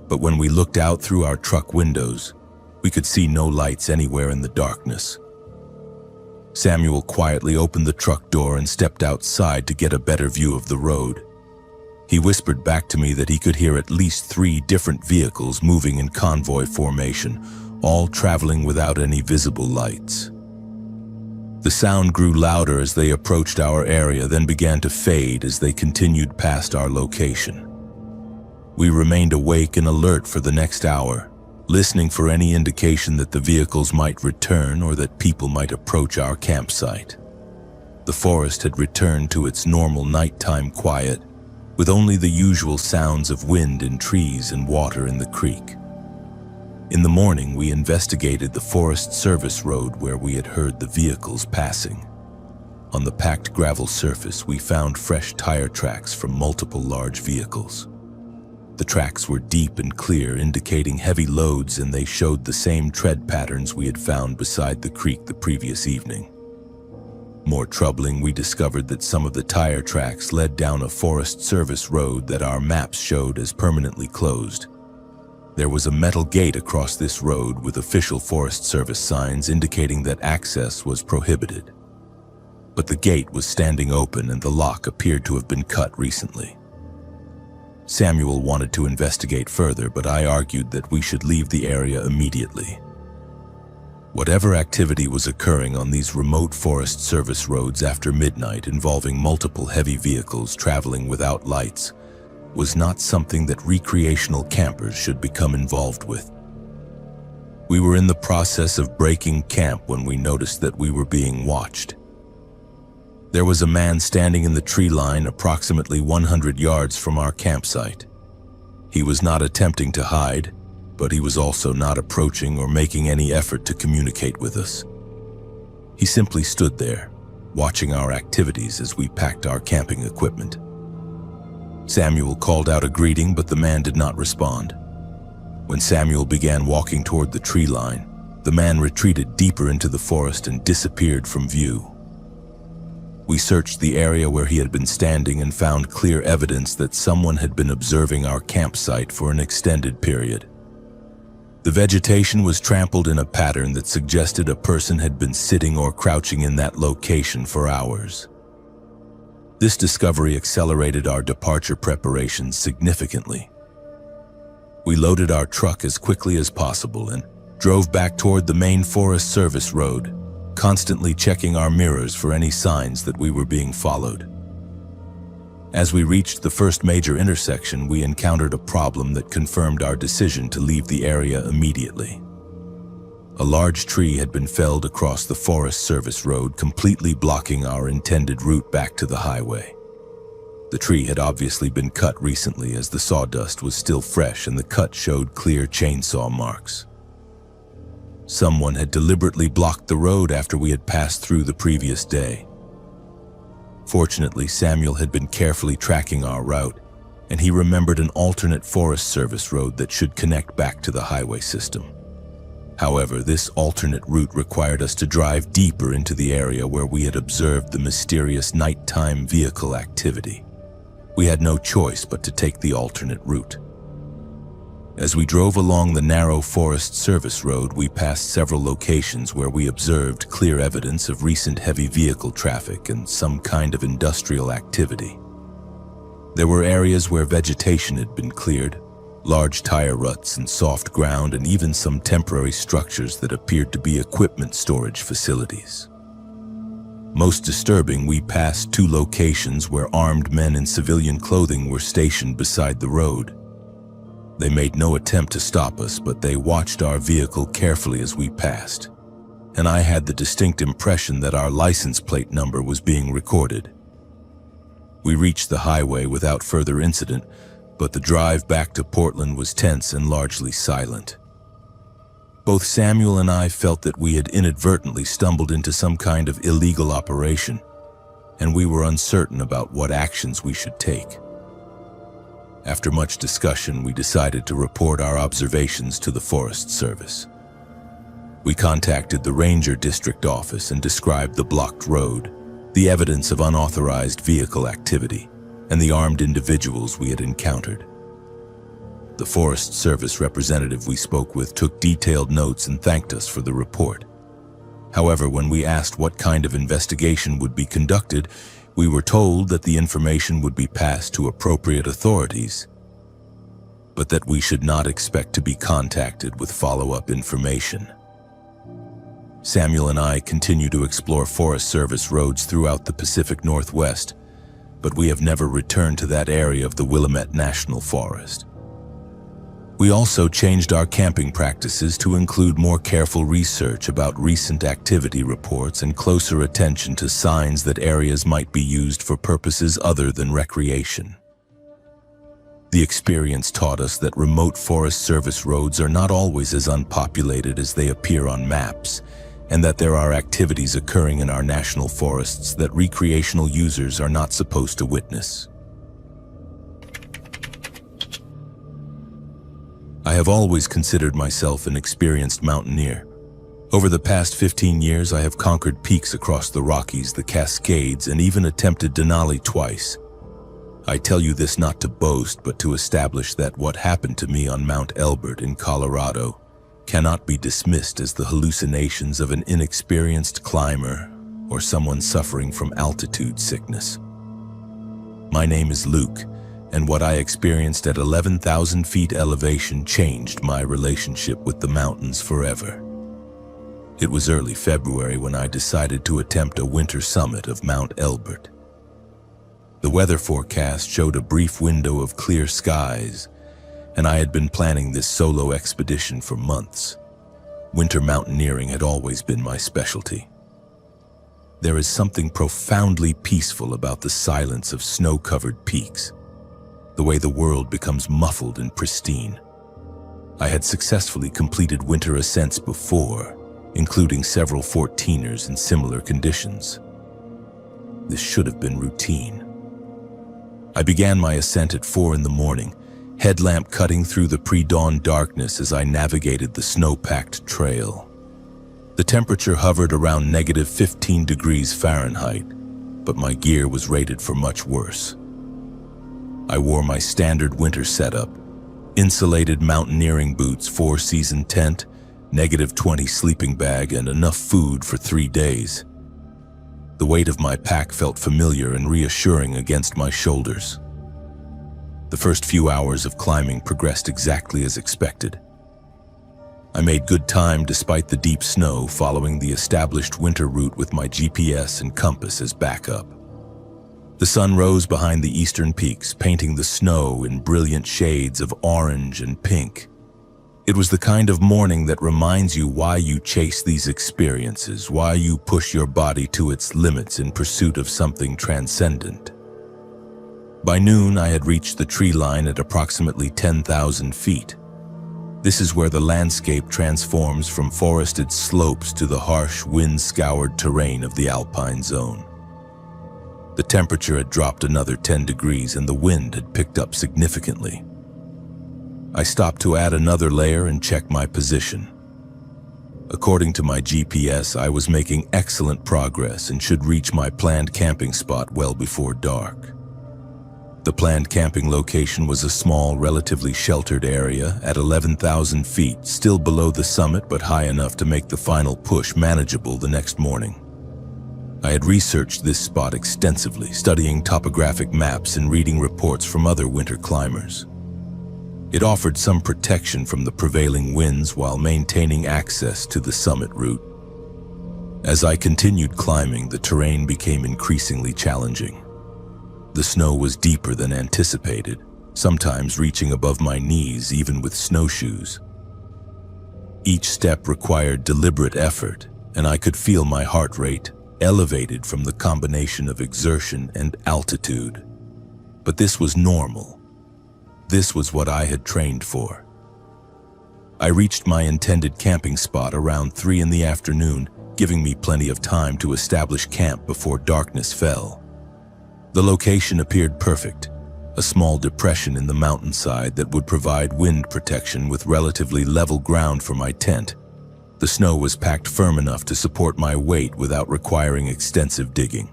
But when we looked out through our truck windows, we could see no lights anywhere in the darkness. Samuel quietly opened the truck door and stepped outside to get a better view of the road. He whispered back to me that he could hear at least 3 different vehicles moving in convoy formation, all traveling without any visible lights. The sound grew louder as they approached our area, then began to fade as they continued past our location. We remained awake and alert for the next hour, listening for any indication that the vehicles might return or that people might approach our campsite. The forest had returned to its normal nighttime quiet, with only the usual sounds of wind in trees and water in the creek. In the morning, we investigated the Forest Service road where we had heard the vehicles passing. On the packed gravel surface, we found fresh tire tracks from multiple large vehicles. The tracks were deep and clear, indicating heavy loads, and they showed the same tread patterns we had found beside the creek the previous evening. More troubling, we discovered that some of the tire tracks led down a Forest Service road that our maps showed as permanently closed. There was a metal gate across this road with official Forest Service signs indicating that access was prohibited. But the gate was standing open and the lock appeared to have been cut recently. Samuel wanted to investigate further, but I argued that we should leave the area immediately. Whatever activity was occurring on these remote Forest Service roads after midnight involving multiple heavy vehicles traveling without lights was not something that recreational campers should become involved with. We were in the process of breaking camp when we noticed that we were being watched. There was a man standing in the tree line approximately 100 yards from our campsite. He was not attempting to hide, but he was also not approaching or making any effort to communicate with us. He simply stood there, watching our activities as we packed our camping equipment. Samuel called out a greeting, but the man did not respond. When Samuel began walking toward the tree line, the man retreated deeper into the forest and disappeared from view. We searched the area where he had been standing and found clear evidence that someone had been observing our campsite for an extended period. The vegetation was trampled in a pattern that suggested a person had been sitting or crouching in that location for hours. This discovery accelerated our departure preparations significantly. We loaded our truck as quickly as possible and drove back toward the main Forest Service road, constantly checking our mirrors for any signs that we were being followed. As we reached the first major intersection, we encountered a problem that confirmed our decision to leave the area immediately. A large tree had been felled across the Forest Service road, completely blocking our intended route back to the highway. The tree had obviously been cut recently, as the sawdust was still fresh and the cut showed clear chainsaw marks. Someone had deliberately blocked the road after we had passed through the previous day. Fortunately, Samuel had been carefully tracking our route, and he remembered an alternate Forest Service road that should connect back to the highway system. However, this alternate route required us to drive deeper into the area where we had observed the mysterious nighttime vehicle activity. We had no choice but to take the alternate route. As we drove along the narrow Forest Service road, we passed several locations where we observed clear evidence of recent heavy vehicle traffic and some kind of industrial activity. There were areas where vegetation had been cleared, large tire ruts and soft ground, and even some temporary structures that appeared to be equipment storage facilities. Most disturbing, we passed two locations where armed men in civilian clothing were stationed beside the road. They made no attempt to stop us, but they watched our vehicle carefully as we passed, and I had the distinct impression that our license plate number was being recorded. We reached the highway without further incident, but the drive back to Portland was tense and largely silent. Both Samuel and I felt that we had inadvertently stumbled into some kind of illegal operation, and we were uncertain about what actions we should take. After much discussion, we decided to report our observations to the Forest Service. We contacted the Ranger District Office and described the blocked road, the evidence of unauthorized vehicle activity, and the armed individuals we had encountered. The Forest Service representative we spoke with took detailed notes and thanked us for the report. However, when we asked what kind of investigation would be conducted, we were told that the information would be passed to appropriate authorities, but that we should not expect to be contacted with follow-up information. Samuel and I continue to explore Forest Service roads throughout the Pacific Northwest, but we have never returned to that area of the Willamette National Forest. We also changed our camping practices to include more careful research about recent activity reports and closer attention to signs that areas might be used for purposes other than recreation. The experience taught us that remote Forest Service roads are not always as unpopulated as they appear on maps, and that there are activities occurring in our national forests that recreational users are not supposed to witness. I have always considered myself an experienced mountaineer. Over the past 15 years, I have conquered peaks across the Rockies, the Cascades, and even attempted Denali twice. I tell you this not to boast, but to establish that what happened to me on Mount Elbert in Colorado cannot be dismissed as the hallucinations of an inexperienced climber or someone suffering from altitude sickness. My name is Luke, and what I experienced at 11,000 feet elevation changed my relationship with the mountains forever. It was early February when I decided to attempt a winter summit of Mount Elbert. The weather forecast showed a brief window of clear skies, and I had been planning this solo expedition for months. Winter mountaineering had always been my specialty. There is something profoundly peaceful about the silence of snow-covered peaks, the way the world becomes muffled and pristine. I had successfully completed winter ascents before, including several 14ers in similar conditions. This should have been routine. I began my ascent at 4 in the morning, headlamp cutting through the pre-dawn darkness as I navigated the snow-packed trail. The temperature hovered around -15 degrees Fahrenheit, but my gear was rated for much worse. I wore my standard winter setup: insulated mountaineering boots, 4-season tent, -20 sleeping bag, and enough food for 3 days. The weight of my pack felt familiar and reassuring against my shoulders. The first few hours of climbing progressed exactly as expected. I made good time despite the deep snow, following the established winter route with my GPS and compass as backup. The sun rose behind the eastern peaks, painting the snow in brilliant shades of orange and pink. It was the kind of morning that reminds you why you chase these experiences, why you push your body to its limits in pursuit of something transcendent. By noon, I had reached the tree line at approximately 10,000 feet. This is where the landscape transforms from forested slopes to the harsh, wind-scoured terrain of the alpine zone. The temperature had dropped another 10 degrees and the wind had picked up significantly. I stopped to add another layer and check my position. According to my GPS, I was making excellent progress and should reach my planned camping spot well before dark. The planned camping location was a small, relatively sheltered area at 11,000 feet, still below the summit but high enough to make the final push manageable the next morning. I had researched this spot extensively, studying topographic maps and reading reports from other winter climbers. It offered some protection from the prevailing winds while maintaining access to the summit route. As I continued climbing, the terrain became increasingly challenging. The snow was deeper than anticipated, sometimes reaching above my knees even with snowshoes. Each step required deliberate effort, and I could feel my heart rate elevated from the combination of exertion and altitude. But this was normal. This was what I had trained for. I reached my intended camping spot around 3 in the afternoon, giving me plenty of time to establish camp before darkness fell. The location appeared perfect, a small depression in the mountainside that would provide wind protection with relatively level ground for my tent. The snow was packed firm enough to support my weight without requiring extensive digging.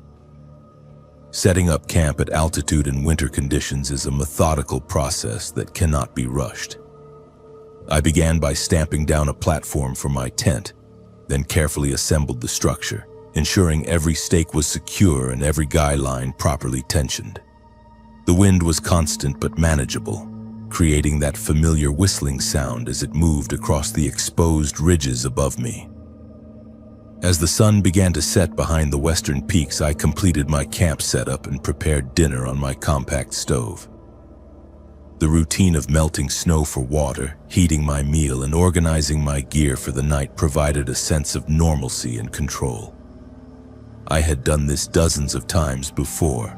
Setting up camp at altitude in winter conditions is a methodical process that cannot be rushed. I began by stamping down a platform for my tent, then carefully assembled the structure, ensuring every stake was secure and every guy line properly tensioned. The wind was constant but manageable, creating that familiar whistling sound as it moved across the exposed ridges above me. As the sun began to set behind the western peaks, I completed my camp setup and prepared dinner on my compact stove. The routine of melting snow for water, heating my meal, and organizing my gear for the night provided a sense of normalcy and control. I had done this dozens of times before.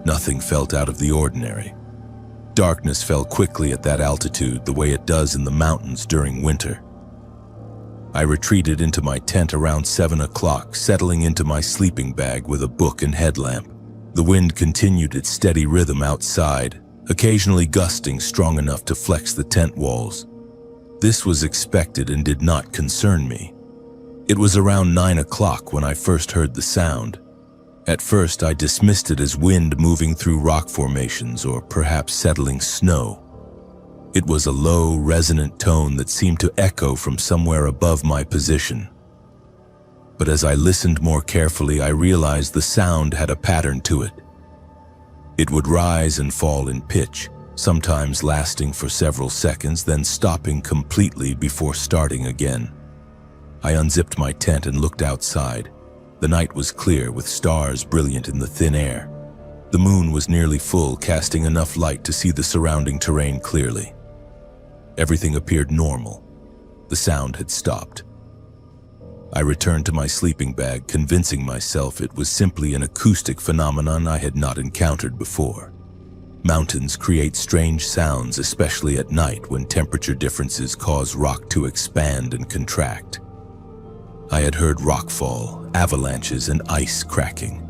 Nothing felt out of the ordinary. Darkness fell quickly at that altitude, the way it does in the mountains during winter. I retreated into my tent around 7 o'clock, settling into my sleeping bag with a book and headlamp. The wind continued its steady rhythm outside, occasionally gusting strong enough to flex the tent walls. This was expected and did not concern me. It was around 9 o'clock when I first heard the sound. At first, I dismissed it as wind moving through rock formations or perhaps settling snow. It was a low, resonant tone that seemed to echo from somewhere above my position. But as I listened more carefully, I realized the sound had a pattern to it. It would rise and fall in pitch, sometimes lasting for several seconds, then stopping completely before starting again. I unzipped my tent and looked outside. The night was clear, with stars brilliant in the thin air. The moon was nearly full, casting enough light to see the surrounding terrain clearly. Everything appeared normal. The sound had stopped. I returned to my sleeping bag, convincing myself it was simply an acoustic phenomenon I had not encountered before. Mountains create strange sounds, especially at night when temperature differences cause rock to expand and contract. I had heard rockfall, avalanches, and ice cracking.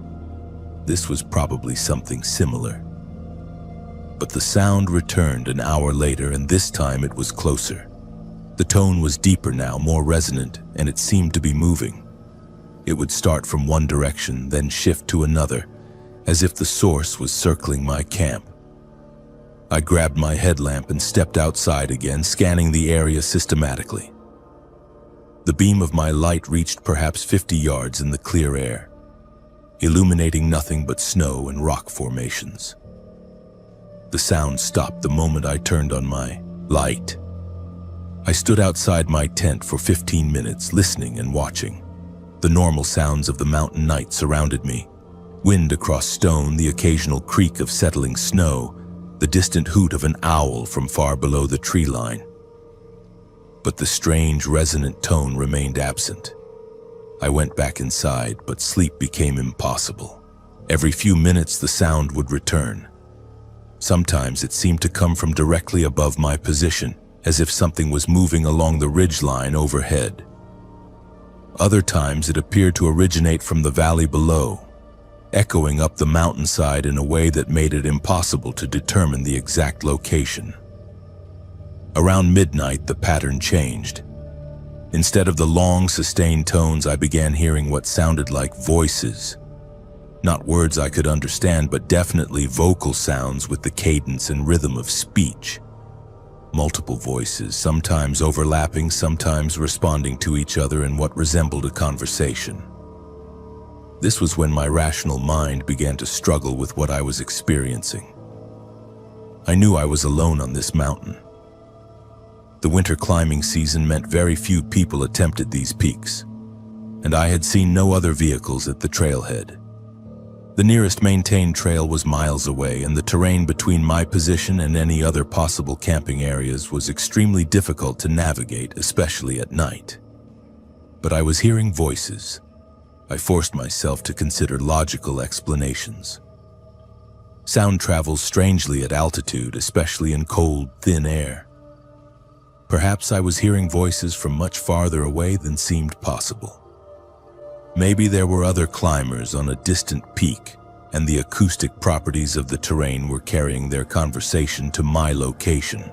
This was probably something similar. But the sound returned an hour later, and this time it was closer. The tone was deeper now, more resonant, and it seemed to be moving. It would start from one direction, then shift to another, as if the source was circling my camp. I grabbed my headlamp and stepped outside again, scanning the area systematically. The beam of my light reached perhaps 50 yards in the clear air, illuminating nothing but snow and rock formations. The sound stopped the moment I turned on my light. I stood outside my tent for 15 minutes, listening and watching. The normal sounds of the mountain night surrounded me. Wind across stone, the occasional creak of settling snow, the distant hoot of an owl from far below the tree line. But the strange, resonant tone remained absent. I went back inside, but sleep became impossible. Every few minutes the sound would return. Sometimes it seemed to come from directly above my position, as if something was moving along the ridgeline overhead. Other times it appeared to originate from the valley below, echoing up the mountainside in a way that made it impossible to determine the exact location. Around midnight, the pattern changed. Instead of the long, sustained tones, I began hearing what sounded like voices. Not words I could understand, but definitely vocal sounds with the cadence and rhythm of speech. Multiple voices, sometimes overlapping, sometimes responding to each other in what resembled a conversation. This was when my rational mind began to struggle with what I was experiencing. I knew I was alone on this mountain. The winter climbing season meant very few people attempted these peaks, and I had seen no other vehicles at the trailhead. The nearest maintained trail was miles away, and the terrain between my position and any other possible camping areas was extremely difficult to navigate, especially at night. But I was hearing voices. I forced myself to consider logical explanations. Sound travels strangely at altitude, especially in cold, thin air. Perhaps I was hearing voices from much farther away than seemed possible. Maybe there were other climbers on a distant peak, and the acoustic properties of the terrain were carrying their conversation to my location.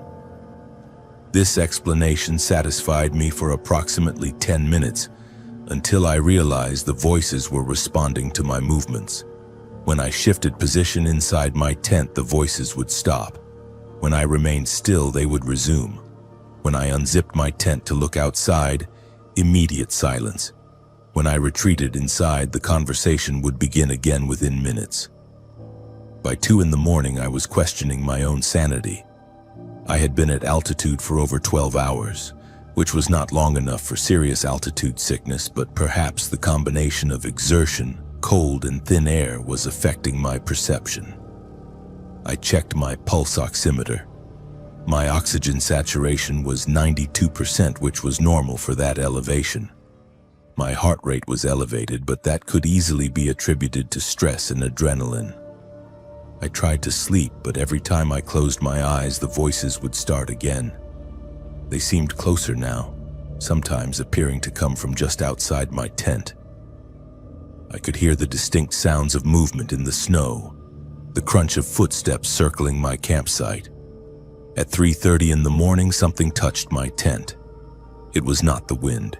This explanation satisfied me for approximately 10 minutes, until I realized the voices were responding to my movements. When I shifted position inside my tent, the voices would stop. When I remained still, they would resume. When I unzipped my tent to look outside, immediate silence. When I retreated inside, the conversation would begin again within minutes. By 2 in the morning, I was questioning my own sanity. I had been at altitude for over 12 hours, which was not long enough for serious altitude sickness, but perhaps the combination of exertion, cold, and thin air was affecting my perception. I checked my pulse oximeter. My oxygen saturation was 92%, which was normal for that elevation. My heart rate was elevated, but that could easily be attributed to stress and adrenaline. I tried to sleep, but every time I closed my eyes, the voices would start again. They seemed closer now, sometimes appearing to come from just outside my tent. I could hear the distinct sounds of movement in the snow, the crunch of footsteps circling my campsite. At 3:30 in the morning, something touched my tent. It was not the wind.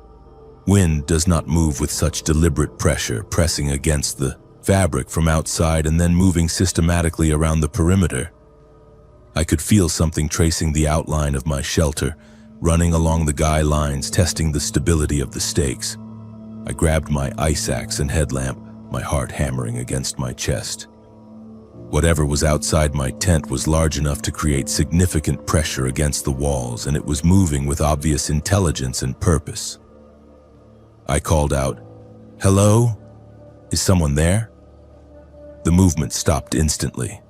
Wind does not move with such deliberate pressure, pressing against the fabric from outside and then moving systematically around the perimeter. I could feel something tracing the outline of my shelter, running along the guy lines, testing the stability of the stakes. I grabbed my ice axe and headlamp, my heart hammering against my chest. Whatever was outside my tent was large enough to create significant pressure against the walls, and it was moving with obvious intelligence and purpose. I called out, "Hello? Is someone there?" The movement stopped instantly.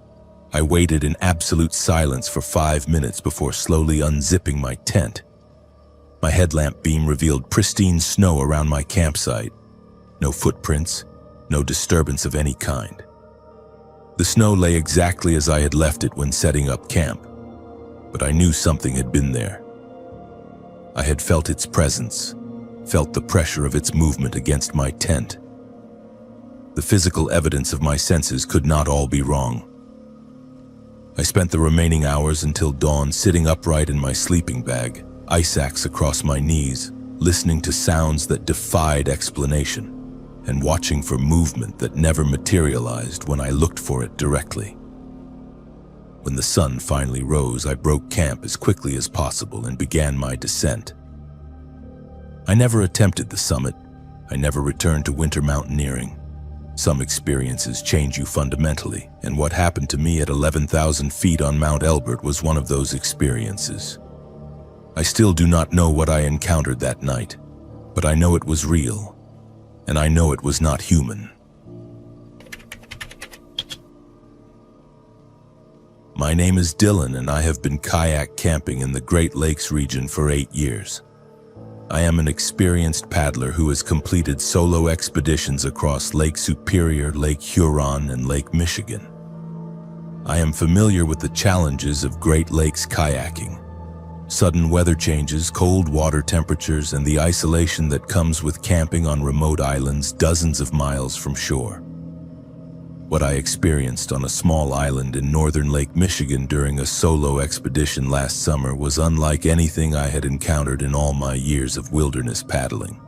I waited in absolute silence for 5 minutes before slowly unzipping my tent. My headlamp beam revealed pristine snow around my campsite. No footprints, no disturbance of any kind. The snow lay exactly as I had left it when setting up camp, but I knew something had been there. I had felt its presence, felt the pressure of its movement against my tent. The physical evidence of my senses could not all be wrong. I spent the remaining hours until dawn sitting upright in my sleeping bag, ice axe across my knees, listening to sounds that defied explanation, and watching for movement that never materialized when I looked for it directly. When the sun finally rose, I broke camp as quickly as possible and began my descent. I never attempted the summit. I never returned to winter mountaineering. Some experiences change you fundamentally, and what happened to me at 11,000 feet on Mount Elbert was one of those experiences. I still do not know what I encountered that night, but I know it was real, and I know it was not human. My name is Dylan, and I have been kayak camping in the Great Lakes region for 8 years. I am an experienced paddler who has completed solo expeditions across Lake Superior, Lake Huron, and Lake Michigan. I am familiar with the challenges of Great Lakes kayaking. Sudden weather changes, cold water temperatures, and the isolation that comes with camping on remote islands dozens of miles from shore. What I experienced on a small island in northern Lake Michigan during a solo expedition last summer was unlike anything I had encountered in all my years of wilderness paddling.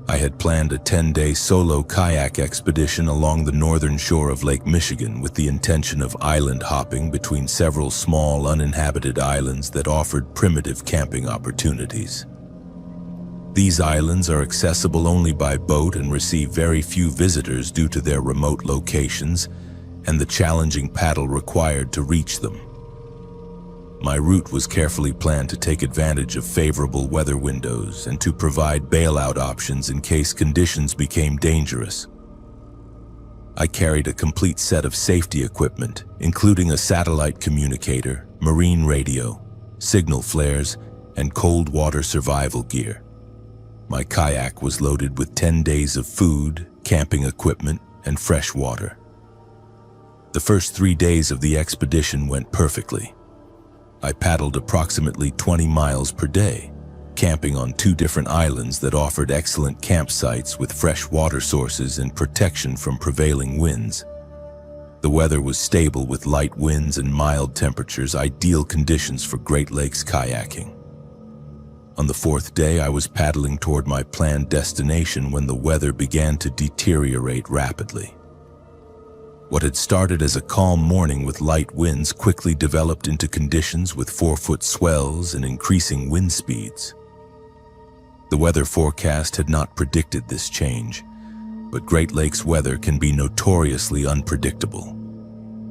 I had planned a 10-day solo kayak expedition along the northern shore of Lake Michigan with the intention of island hopping between several small uninhabited islands that offered primitive camping opportunities. These islands are accessible only by boat and receive very few visitors due to their remote locations and the challenging paddle required to reach them. My route was carefully planned to take advantage of favorable weather windows and to provide bailout options in case conditions became dangerous. I carried a complete set of safety equipment, including a satellite communicator, marine radio, signal flares, and cold water survival gear. My kayak was loaded with 10 days of food, camping equipment, and fresh water. The first 3 days of the expedition went perfectly. I paddled approximately 20 miles per day, camping on 2 different islands that offered excellent campsites with fresh water sources and protection from prevailing winds. The weather was stable with light winds and mild temperatures, ideal conditions for Great Lakes kayaking. On the 4th day, I was paddling toward my planned destination when the weather began to deteriorate rapidly. What had started as a calm morning with light winds quickly developed into conditions with 4-foot swells and increasing wind speeds. The weather forecast had not predicted this change, but Great Lakes weather can be notoriously unpredictable.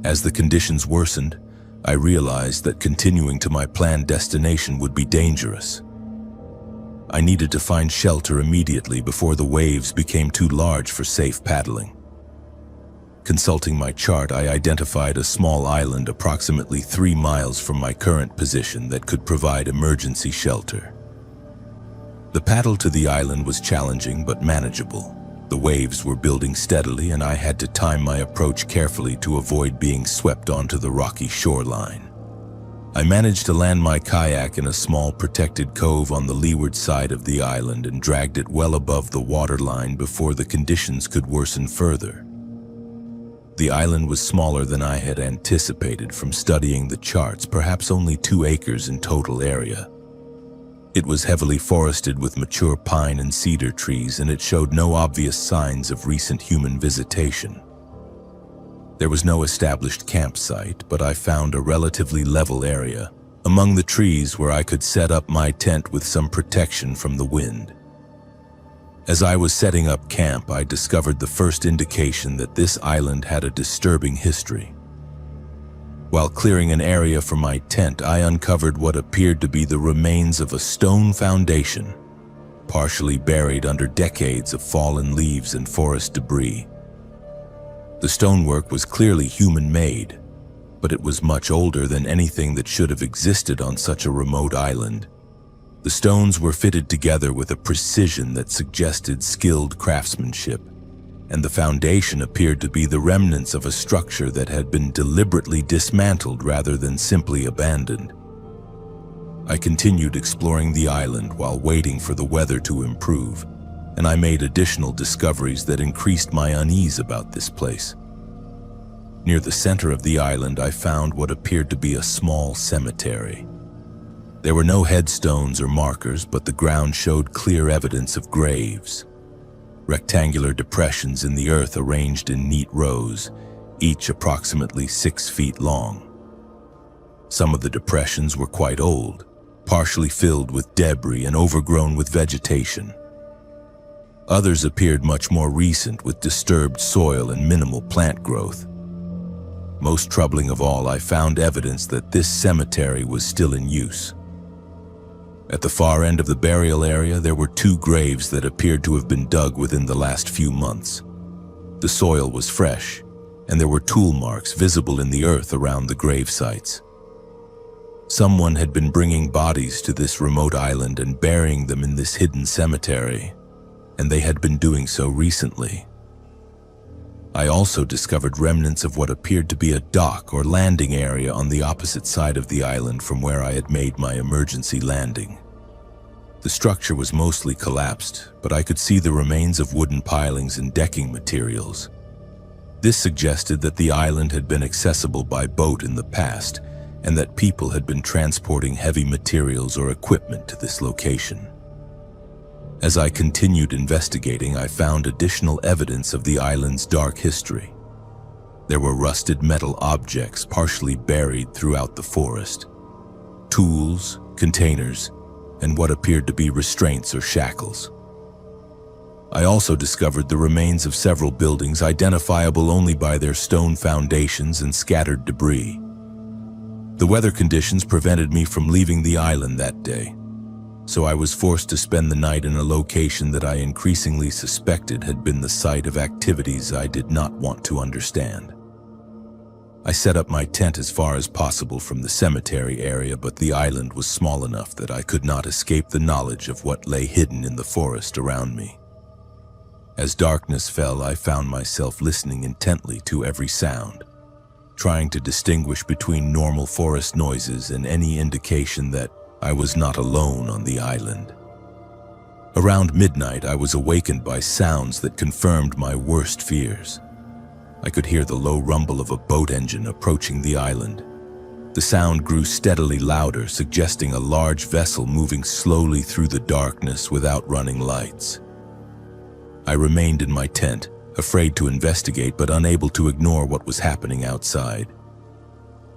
As the conditions worsened, I realized that continuing to my planned destination would be dangerous. I needed to find shelter immediately before the waves became too large for safe paddling. Consulting my chart, I identified a small island approximately 3 miles from my current position that could provide emergency shelter. The paddle to the island was challenging but manageable, The waves were building steadily, and I had to time my approach carefully to avoid being swept onto the rocky shoreline. I managed to land my kayak in a small protected cove on the leeward side of the island and dragged it well above the waterline before the conditions could worsen further. The island was smaller than I had anticipated from studying the charts, perhaps only 2 acres in total area. It was heavily forested with mature pine and cedar trees, and it showed no obvious signs of recent human visitation. There was no established campsite, but I found a relatively level area among the trees where I could set up my tent with some protection from the wind. As I was setting up camp, I discovered the first indication that this island had a disturbing history. While clearing an area for my tent, I uncovered what appeared to be the remains of a stone foundation, partially buried under decades of fallen leaves and forest debris. The stonework was clearly human-made, but it was much older than anything that should have existed on such a remote island. The stones were fitted together with a precision that suggested skilled craftsmanship, and the foundation appeared to be the remnants of a structure that had been deliberately dismantled rather than simply abandoned. I continued exploring the island while waiting for the weather to improve, and I made additional discoveries that increased my unease about this place. Near the center of the island, I found what appeared to be a small cemetery. There were no headstones or markers, but the ground showed clear evidence of graves. Rectangular depressions in the earth arranged in neat rows, each approximately 6 feet long. Some of the depressions were quite old, partially filled with debris and overgrown with vegetation. Others appeared much more recent, with disturbed soil and minimal plant growth. Most troubling of all, I found evidence that this cemetery was still in use. At the far end of the burial area, there were 2 graves that appeared to have been dug within the last few months. The soil was fresh, and there were tool marks visible in the earth around the grave sites. Someone had been bringing bodies to this remote island and burying them in this hidden cemetery, and they had been doing so recently. I also discovered remnants of what appeared to be a dock or landing area on the opposite side of the island from where I had made my emergency landing. The structure was mostly collapsed, but I could see the remains of wooden pilings and decking materials. This suggested that the island had been accessible by boat in the past, and that people had been transporting heavy materials or equipment to this location. As I continued investigating, I found additional evidence of the island's dark history. There were rusted metal objects partially buried throughout the forest, tools, containers, and what appeared to be restraints or shackles. I also discovered the remains of several buildings identifiable only by their stone foundations and scattered debris. The weather conditions prevented me from leaving the island that day, so I was forced to spend the night in a location that I increasingly suspected had been the site of activities I did not want to understand. I set up my tent as far as possible from the cemetery area, but the island was small enough that I could not escape the knowledge of what lay hidden in the forest around me. As darkness fell, I found myself listening intently to every sound, trying to distinguish between normal forest noises and any indication that I was not alone on the island. Around midnight, I was awakened by sounds that confirmed my worst fears. I could hear the low rumble of a boat engine approaching the island. The sound grew steadily louder, suggesting a large vessel moving slowly through the darkness without running lights. I remained in my tent, afraid to investigate but unable to ignore what was happening outside.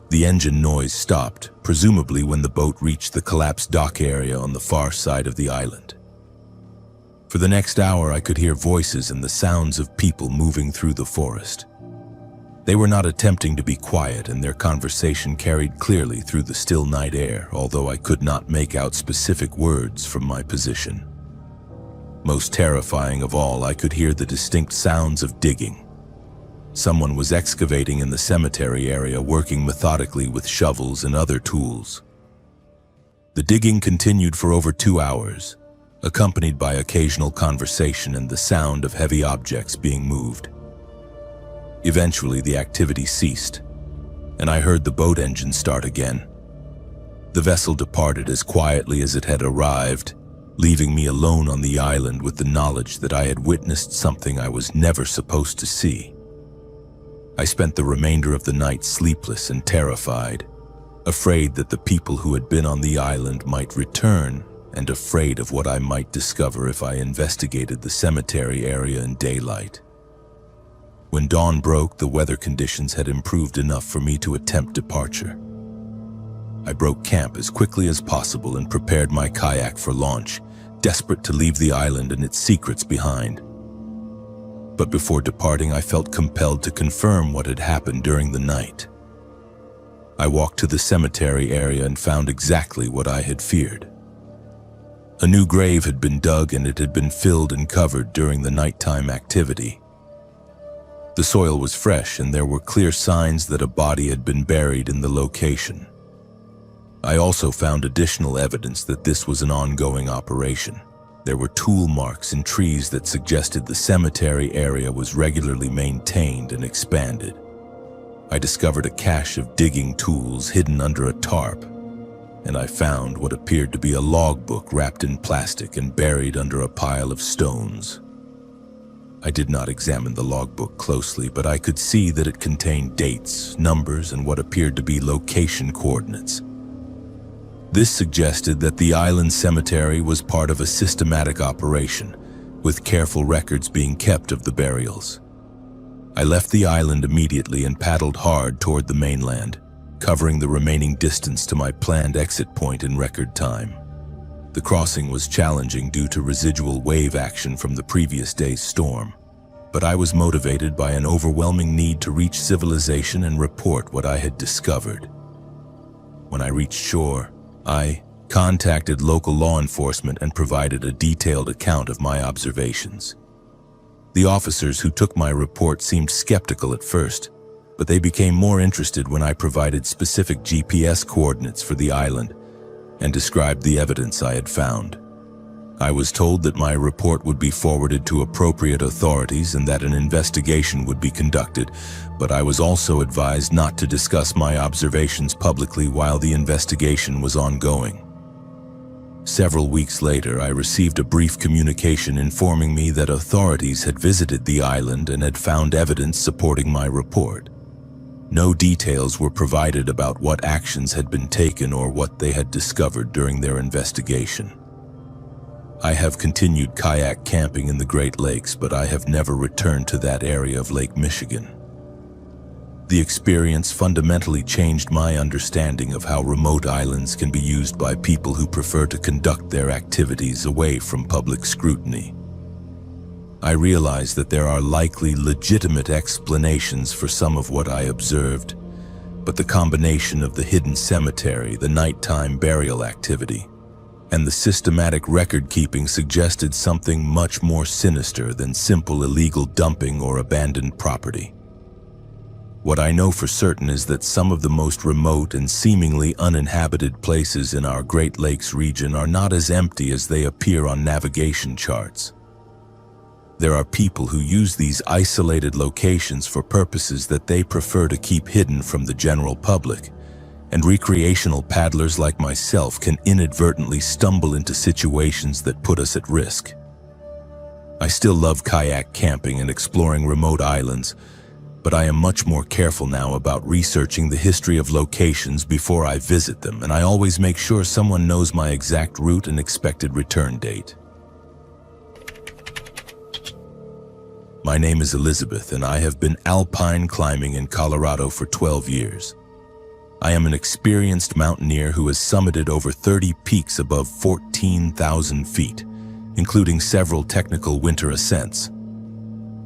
The engine noise stopped, presumably when the boat reached the collapsed dock area on the far side of the island. For the next hour, I could hear voices and the sounds of people moving through the forest. They were not attempting to be quiet, and their conversation carried clearly through the still night air, although I could not make out specific words from my position. Most terrifying of all, I could hear the distinct sounds of digging. Someone was excavating in the cemetery area, working methodically with shovels and other tools. The digging continued for over 2 hours, accompanied by occasional conversation and the sound of heavy objects being moved. Eventually, the activity ceased, and I heard the boat engine start again. The vessel departed as quietly as it had arrived, leaving me alone on the island with the knowledge that I had witnessed something I was never supposed to see. I spent the remainder of the night sleepless and terrified, afraid that the people who had been on the island might return, and afraid of what I might discover if I investigated the cemetery area in daylight. When dawn broke, the weather conditions had improved enough for me to attempt departure. I broke camp as quickly as possible and prepared my kayak for launch, desperate to leave the island and its secrets behind. But before departing, I felt compelled to confirm what had happened during the night. I walked to the cemetery area and found exactly what I had feared. A new grave had been dug and it had been filled and covered during the nighttime activity. The soil was fresh and there were clear signs that a body had been buried in the location. I also found additional evidence that this was an ongoing operation. There were tool marks in trees that suggested the cemetery area was regularly maintained and expanded. I discovered a cache of digging tools hidden under a tarp, and I found what appeared to be a logbook wrapped in plastic and buried under a pile of stones. I did not examine the logbook closely, but I could see that it contained dates, numbers, and what appeared to be location coordinates. This suggested that the island cemetery was part of a systematic operation, with careful records being kept of the burials. I left the island immediately and paddled hard toward the mainland, covering the remaining distance to my planned exit point in record time. The crossing was challenging due to residual wave action from the previous day's storm, but I was motivated by an overwhelming need to reach civilization and report what I had discovered. When I reached shore, I contacted local law enforcement and provided a detailed account of my observations. The officers who took my report seemed skeptical at first, but they became more interested when I provided specific GPS coordinates for the island and described the evidence I had found. I was told that my report would be forwarded to appropriate authorities and that an investigation would be conducted, but I was also advised not to discuss my observations publicly while the investigation was ongoing. Several weeks later, I received a brief communication informing me that authorities had visited the island and had found evidence supporting my report. No details were provided about what actions had been taken or what they had discovered during their investigation. I have continued kayak camping in the Great Lakes, but I have never returned to that area of Lake Michigan. The experience fundamentally changed my understanding of how remote islands can be used by people who prefer to conduct their activities away from public scrutiny. I realize that there are likely legitimate explanations for some of what I observed, but the combination of the hidden cemetery, the nighttime burial activity, and the systematic record-keeping suggested something much more sinister than simple illegal dumping or abandoned property. What I know for certain is that some of the most remote and seemingly uninhabited places in our Great Lakes region are not as empty as they appear on navigation charts. There are people who use these isolated locations for purposes that they prefer to keep hidden from the general public, and recreational paddlers like myself can inadvertently stumble into situations that put us at risk. I still love kayak camping and exploring remote islands, but I am much more careful now about researching the history of locations before I visit them, and I always make sure someone knows my exact route and expected return date. My name is Elizabeth, and I have been alpine climbing in Colorado for 12 years. I am an experienced mountaineer who has summited over 30 peaks above 14,000 feet, including several technical winter ascents.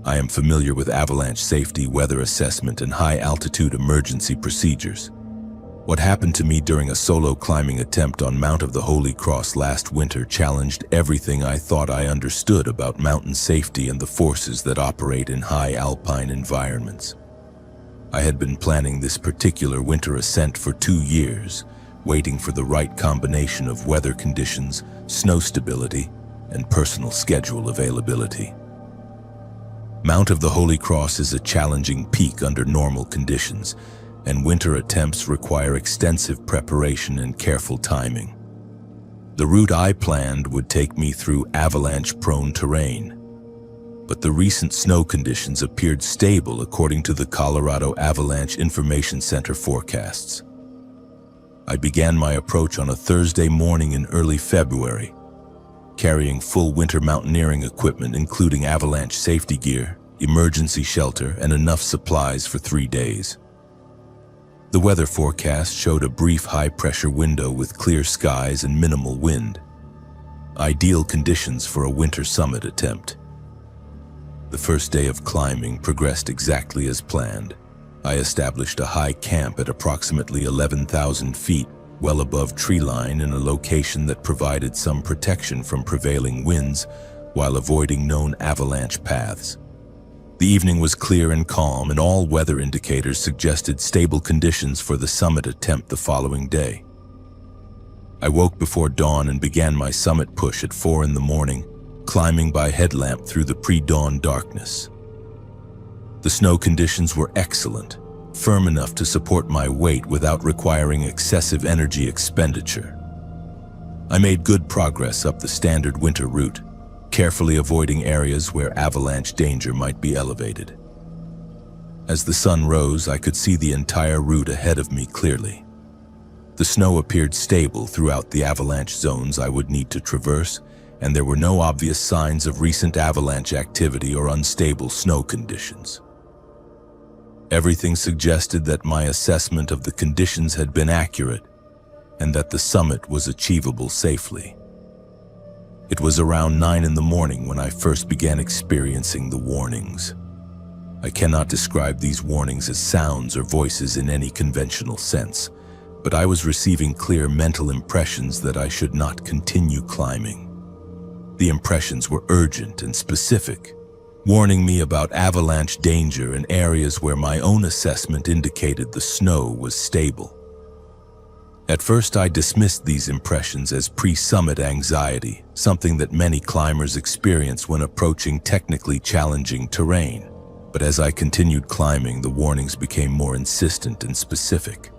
I am familiar with avalanche safety, weather assessment, and high-altitude emergency procedures. What happened to me during a solo climbing attempt on Mount of the Holy Cross last winter challenged everything I thought I understood about mountain safety and the forces that operate in high alpine environments. I had been planning this particular winter ascent for 2 years, waiting for the right combination of weather conditions, snow stability, and personal schedule availability. Mount of the Holy Cross is a challenging peak under normal conditions, and winter attempts require extensive preparation and careful timing. The route I planned would take me through avalanche-prone terrain, but the recent snow conditions appeared stable according to the Colorado Avalanche Information Center forecasts. I began my approach on a Thursday morning in early February, carrying full winter mountaineering equipment including avalanche safety gear, emergency shelter, and enough supplies for 3 days. The weather forecast showed a brief high-pressure window with clear skies and minimal wind, ideal conditions for a winter summit attempt. The first day of climbing progressed exactly as planned. I established a high camp at approximately 11,000 feet, well above tree line, in a location that provided some protection from prevailing winds while avoiding known avalanche paths. The evening was clear and calm, and all weather indicators suggested stable conditions for the summit attempt the following day. I woke before dawn and began my summit push at 4 in the morning, climbing by headlamp through the pre-dawn darkness. The snow conditions were excellent, firm enough to support my weight without requiring excessive energy expenditure. I made good progress up the standard winter route, carefully avoiding areas where avalanche danger might be elevated. As the sun rose, I could see the entire route ahead of me clearly. The snow appeared stable throughout the avalanche zones I would need to traverse, and there were no obvious signs of recent avalanche activity or unstable snow conditions. Everything suggested that my assessment of the conditions had been accurate and that the summit was achievable safely. It was around 9 in the morning when I first began experiencing the warnings. I cannot describe these warnings as sounds or voices in any conventional sense, but I was receiving clear mental impressions that I should not continue climbing. The impressions were urgent and specific, warning me about avalanche danger in areas where my own assessment indicated the snow was stable. At first, I dismissed these impressions as pre-summit anxiety, something that many climbers experience when approaching technically challenging terrain. But as I continued climbing, the warnings became more insistent and specific.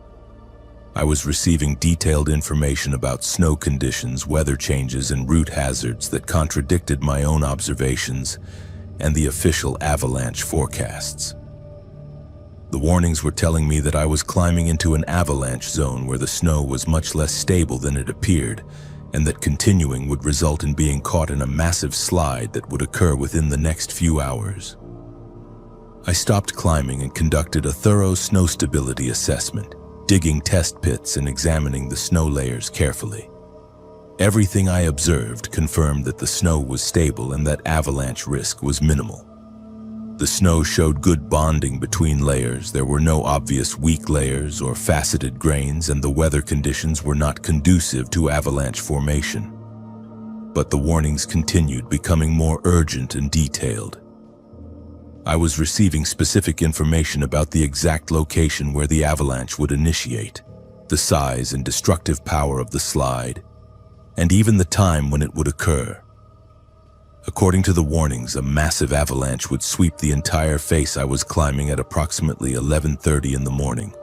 I was receiving detailed information about snow conditions, weather changes, and route hazards that contradicted my own observations and the official avalanche forecasts. The warnings were telling me that I was climbing into an avalanche zone where the snow was much less stable than it appeared, and that continuing would result in being caught in a massive slide that would occur within the next few hours. I stopped climbing and conducted a thorough snow stability assessment, digging test pits and examining the snow layers carefully. Everything I observed confirmed that the snow was stable and that avalanche risk was minimal. The snow showed good bonding between layers, there were no obvious weak layers or faceted grains, and the weather conditions were not conducive to avalanche formation. But the warnings continued, becoming more urgent and detailed. I was receiving specific information about the exact location where the avalanche would initiate, the size and destructive power of the slide, and even the time when it would occur. According to the warnings, a massive avalanche would sweep the entire face I was climbing at approximately 11:30 in the morning,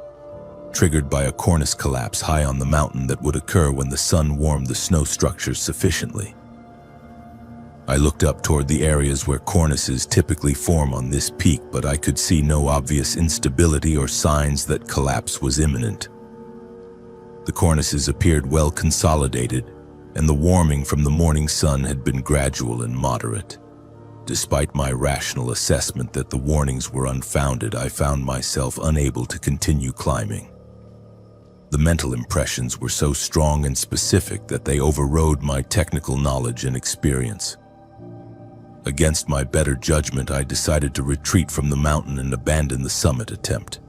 triggered by a cornice collapse high on the mountain that would occur when the sun warmed the snow structures sufficiently. I looked up toward the areas where cornices typically form on this peak, but I could see no obvious instability or signs that collapse was imminent. The cornices appeared well consolidated, and the warming from the morning sun had been gradual and moderate. Despite my rational assessment that the warnings were unfounded, I found myself unable to continue climbing. The mental impressions were so strong and specific that they overrode my technical knowledge and experience. Against my better judgment, I decided to retreat from the mountain and abandon the summit attempt.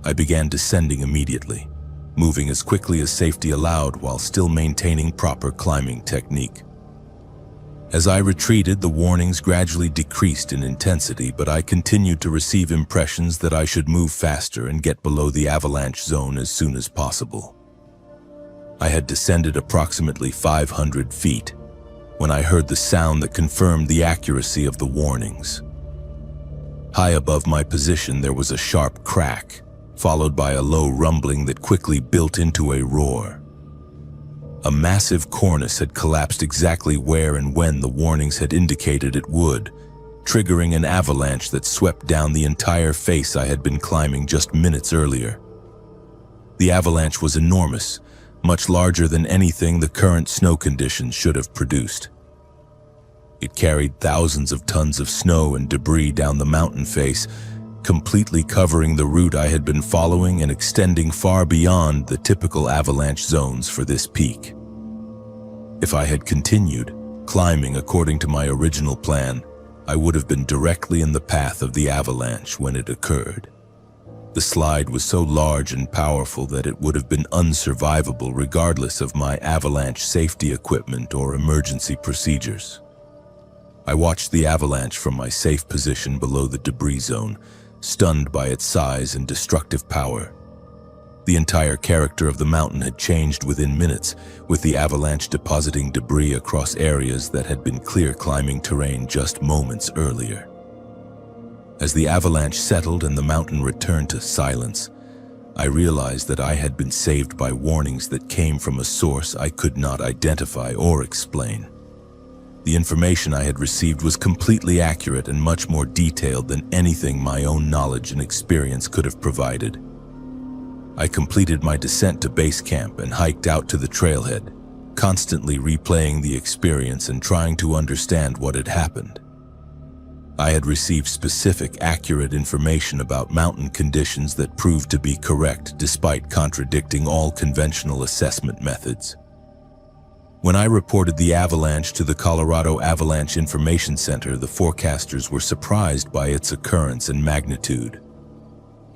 I began descending immediately, moving as quickly as safety allowed while still maintaining proper climbing technique. As I retreated, the warnings gradually decreased in intensity, but I continued to receive impressions that I should move faster and get below the avalanche zone as soon as possible. I had descended approximately 500 feet, when I heard the sound that confirmed the accuracy of the warnings. High above my position, there was a sharp crack, followed by a low rumbling that quickly built into a roar. A massive cornice had collapsed exactly where and when the warnings had indicated it would, triggering an avalanche that swept down the entire face I had been climbing just minutes earlier. The avalanche was enormous, much larger than anything the current snow conditions should have produced. It carried thousands of tons of snow and debris down the mountain face, completely covering the route I had been following and extending far beyond the typical avalanche zones for this peak. If I had continued climbing according to my original plan, I would have been directly in the path of the avalanche when it occurred. The slide was so large and powerful that it would have been unsurvivable regardless of my avalanche safety equipment or emergency procedures. I watched the avalanche from my safe position below the debris zone, stunned by its size and destructive power. The entire character of the mountain had changed within minutes, with the avalanche depositing debris across areas that had been clear climbing terrain just moments earlier. As the avalanche settled and the mountain returned to silence, I realized that I had been saved by warnings that came from a source I could not identify or explain. The information I had received was completely accurate and much more detailed than anything my own knowledge and experience could have provided. I completed my descent to base camp and hiked out to the trailhead, constantly replaying the experience and trying to understand what had happened. I had received specific, accurate information about mountain conditions that proved to be correct despite contradicting all conventional assessment methods. When I reported the avalanche to the Colorado Avalanche Information Center, the forecasters were surprised by its occurrence and magnitude.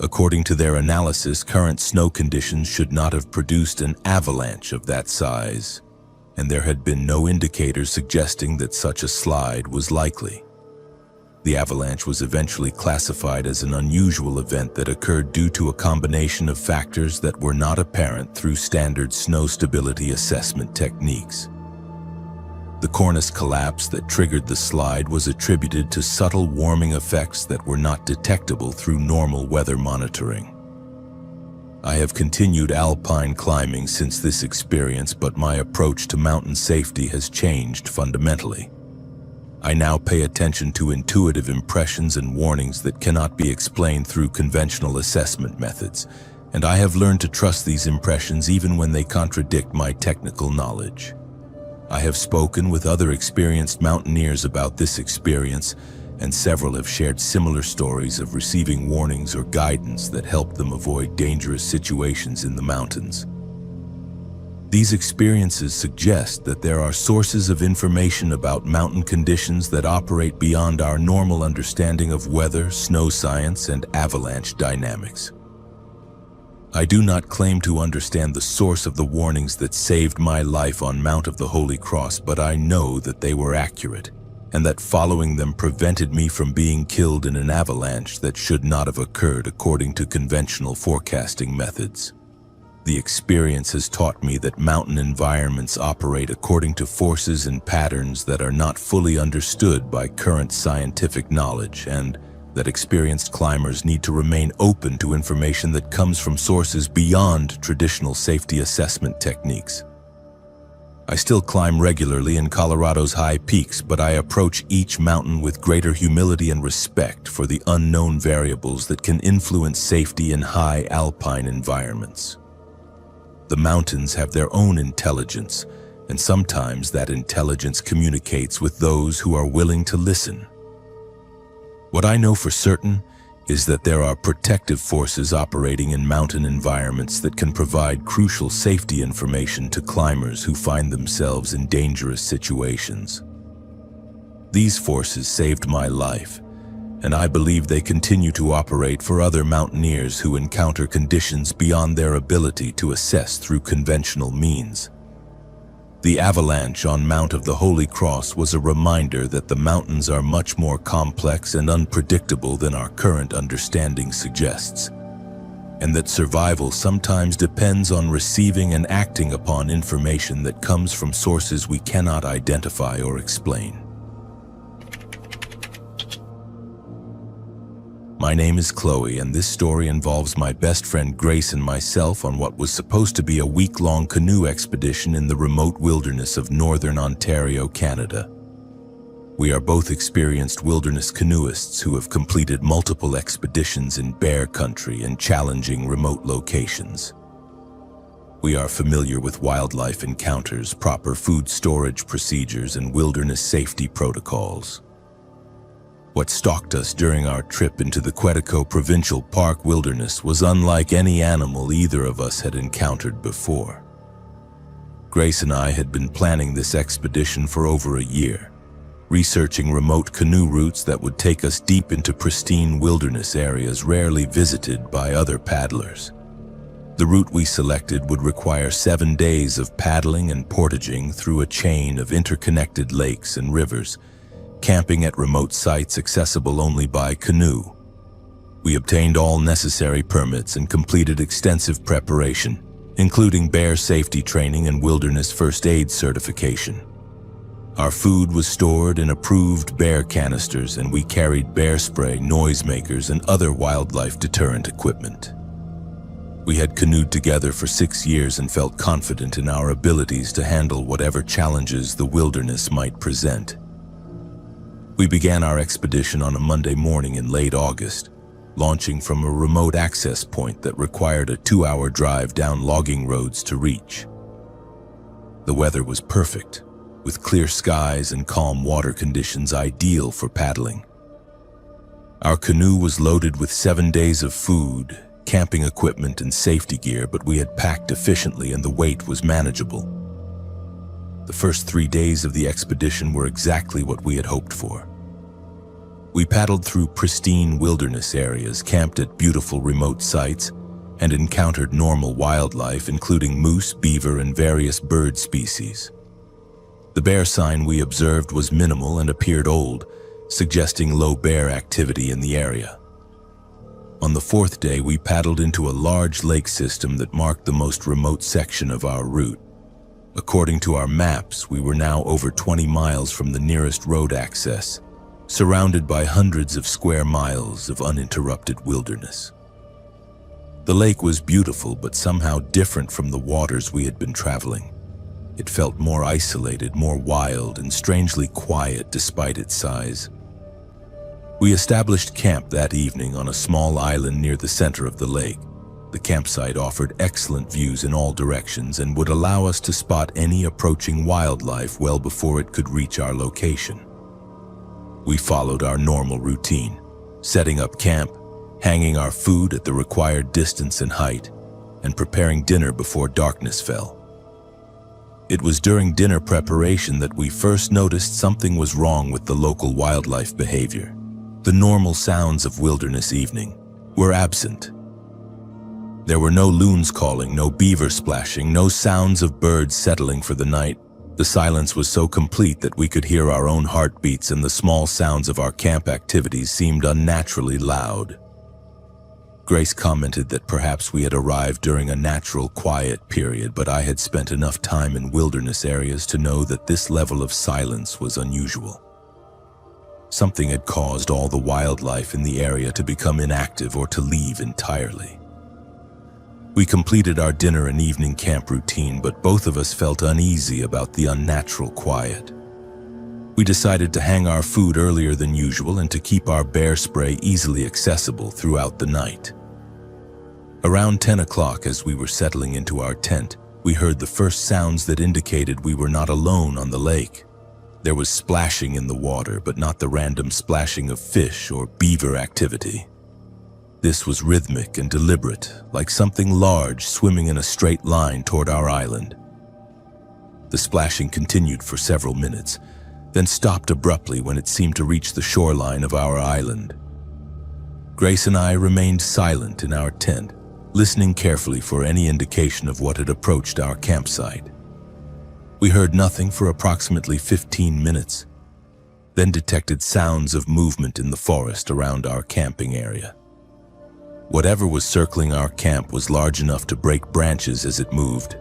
According to their analysis, current snow conditions should not have produced an avalanche of that size, and there had been no indicators suggesting that such a slide was likely. The avalanche was eventually classified as an unusual event that occurred due to a combination of factors that were not apparent through standard snow stability assessment techniques. The cornice collapse that triggered the slide was attributed to subtle warming effects that were not detectable through normal weather monitoring. I have continued alpine climbing since this experience, but my approach to mountain safety has changed fundamentally. I now pay attention to intuitive impressions and warnings that cannot be explained through conventional assessment methods, and I have learned to trust these impressions even when they contradict my technical knowledge. I have spoken with other experienced mountaineers about this experience, and several have shared similar stories of receiving warnings or guidance that helped them avoid dangerous situations in the mountains. These experiences suggest that there are sources of information about mountain conditions that operate beyond our normal understanding of weather, snow science, and avalanche dynamics. I do not claim to understand the source of the warnings that saved my life on Mount of the Holy Cross, but I know that they were accurate, and that following them prevented me from being killed in an avalanche that should not have occurred according to conventional forecasting methods. The experience has taught me that mountain environments operate according to forces and patterns that are not fully understood by current scientific knowledge, and that experienced climbers need to remain open to information that comes from sources beyond traditional safety assessment techniques. I still climb regularly in Colorado's high peaks, but I approach each mountain with greater humility and respect for the unknown variables that can influence safety in high alpine environments. The mountains have their own intelligence, and sometimes that intelligence communicates with those who are willing to listen. What I know for certain is that there are protective forces operating in mountain environments that can provide crucial safety information to climbers who find themselves in dangerous situations. These forces saved my life, and I believe they continue to operate for other mountaineers who encounter conditions beyond their ability to assess through conventional means. The avalanche on Mount of the Holy Cross was a reminder that the mountains are much more complex and unpredictable than our current understanding suggests. and that survival sometimes depends on receiving and acting upon information that comes from sources we cannot identify or explain. My name is Chloe, and this story involves my best friend Grace and myself on what was supposed to be a week-long canoe expedition in the remote wilderness of northern Ontario, Canada. We are both experienced wilderness canoeists who have completed multiple expeditions in bear country and challenging remote locations. We are familiar with wildlife encounters, proper food storage procedures, and wilderness safety protocols. What stalked us during our trip into the Quetico Provincial Park wilderness was unlike any animal either of us had encountered before. Grace and I had been planning this expedition for over a year, researching remote canoe routes that would take us deep into pristine wilderness areas rarely visited by other paddlers. The route we selected would require 7 days of paddling and portaging through a chain of interconnected lakes and rivers, camping at remote sites accessible only by canoe. We obtained all necessary permits and completed extensive preparation, including bear safety training and wilderness first aid certification. Our food was stored in approved bear canisters, and we carried bear spray, noisemakers, and other wildlife deterrent equipment. We had canoed together for 6 years and felt confident in our abilities to handle whatever challenges the wilderness might present. We began our expedition on a Monday morning in late August, launching from a remote access point that required a 2-hour drive down logging roads to reach. The weather was perfect, with clear skies and calm water conditions ideal for paddling. Our canoe was loaded with 7 days of food, camping equipment, and safety gear, but we had packed efficiently and the weight was manageable. The first 3 days of the expedition were exactly what we had hoped for. We paddled through pristine wilderness areas, camped at beautiful remote sites, and encountered normal wildlife, including moose, beaver, and various bird species. The bear sign we observed was minimal and appeared old, suggesting low bear activity in the area. On the 4th day, we paddled into a large lake system that marked the most remote section of our route. According to our maps, we were now over 20 miles from the nearest road access, surrounded by hundreds of square miles of uninterrupted wilderness. The lake was beautiful, but somehow different from the waters we had been traveling. It felt more isolated, more wild, and strangely quiet despite its size. We established camp that evening on a small island near the center of the lake. The campsite offered excellent views in all directions and would allow us to spot any approaching wildlife well before it could reach our location. We followed our normal routine, setting up camp, hanging our food at the required distance and height, and preparing dinner before darkness fell. It was during dinner preparation that we first noticed something was wrong with the local wildlife behavior. The normal sounds of wilderness evening were absent. There were no loons calling, no beaver splashing, no sounds of birds settling for the night. The silence was so complete that we could hear our own heartbeats, and the small sounds of our camp activities seemed unnaturally loud. Grace commented that perhaps we had arrived during a natural quiet period, but I had spent enough time in wilderness areas to know that this level of silence was unusual. Something had caused all the wildlife in the area to become inactive or to leave entirely. We completed our dinner and evening camp routine, but both of us felt uneasy about the unnatural quiet. We decided to hang our food earlier than usual and to keep our bear spray easily accessible throughout the night. Around 10 o'clock, as we were settling into our tent, we heard the first sounds that indicated we were not alone on the lake. There was splashing in the water, but not the random splashing of fish or beaver activity. This was rhythmic and deliberate, like something large swimming in a straight line toward our island. The splashing continued for several minutes, then stopped abruptly when it seemed to reach the shoreline of our island. Grace and I remained silent in our tent, listening carefully for any indication of what had approached our campsite. We heard nothing for approximately 15 minutes, then detected sounds of movement in the forest around our camping area. Whatever was circling our camp was large enough to break branches as it moved,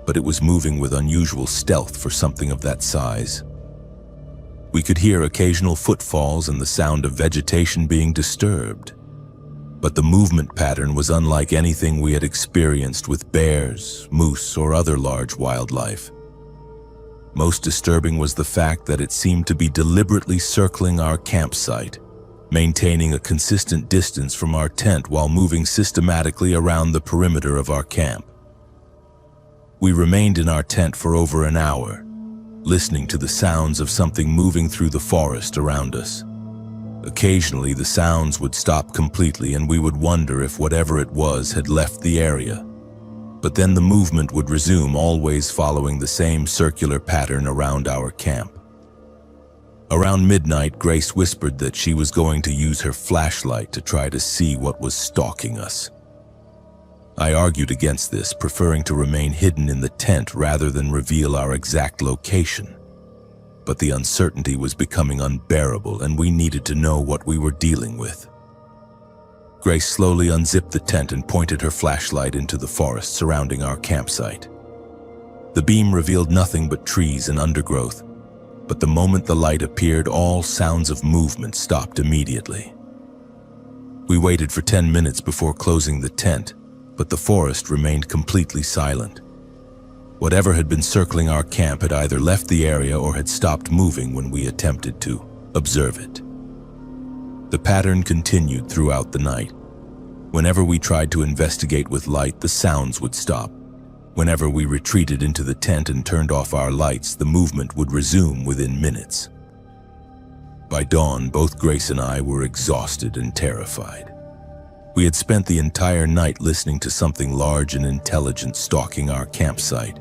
but it was moving with unusual stealth for something of that size. We could hear occasional footfalls and the sound of vegetation being disturbed, but the movement pattern was unlike anything we had experienced with bears, moose, or other large wildlife. Most disturbing was the fact that it seemed to be deliberately circling our campsite, maintaining a consistent distance from our tent while moving systematically around the perimeter of our camp. We remained in our tent for over an hour, listening to the sounds of something moving through the forest around us. Occasionally, the sounds would stop completely and we would wonder if whatever it was had left the area. But then the movement would resume, always following the same circular pattern around our camp. Around midnight, Grace whispered that she was going to use her flashlight to try to see what was stalking us. I argued against this, preferring to remain hidden in the tent rather than reveal our exact location. But the uncertainty was becoming unbearable and we needed to know what we were dealing with. Grace slowly unzipped the tent and pointed her flashlight into the forest surrounding our campsite. The beam revealed nothing but trees and undergrowth, but the moment the light appeared, all sounds of movement stopped immediately. We waited for 10 minutes before closing the tent, but the forest remained completely silent. Whatever had been circling our camp had either left the area or had stopped moving when we attempted to observe it. The pattern continued throughout the night. Whenever we tried to investigate with light, the sounds would stop. Whenever we retreated into the tent and turned off our lights, the movement would resume within minutes. By dawn, both Grace and I were exhausted and terrified. We had spent the entire night listening to something large and intelligent stalking our campsite,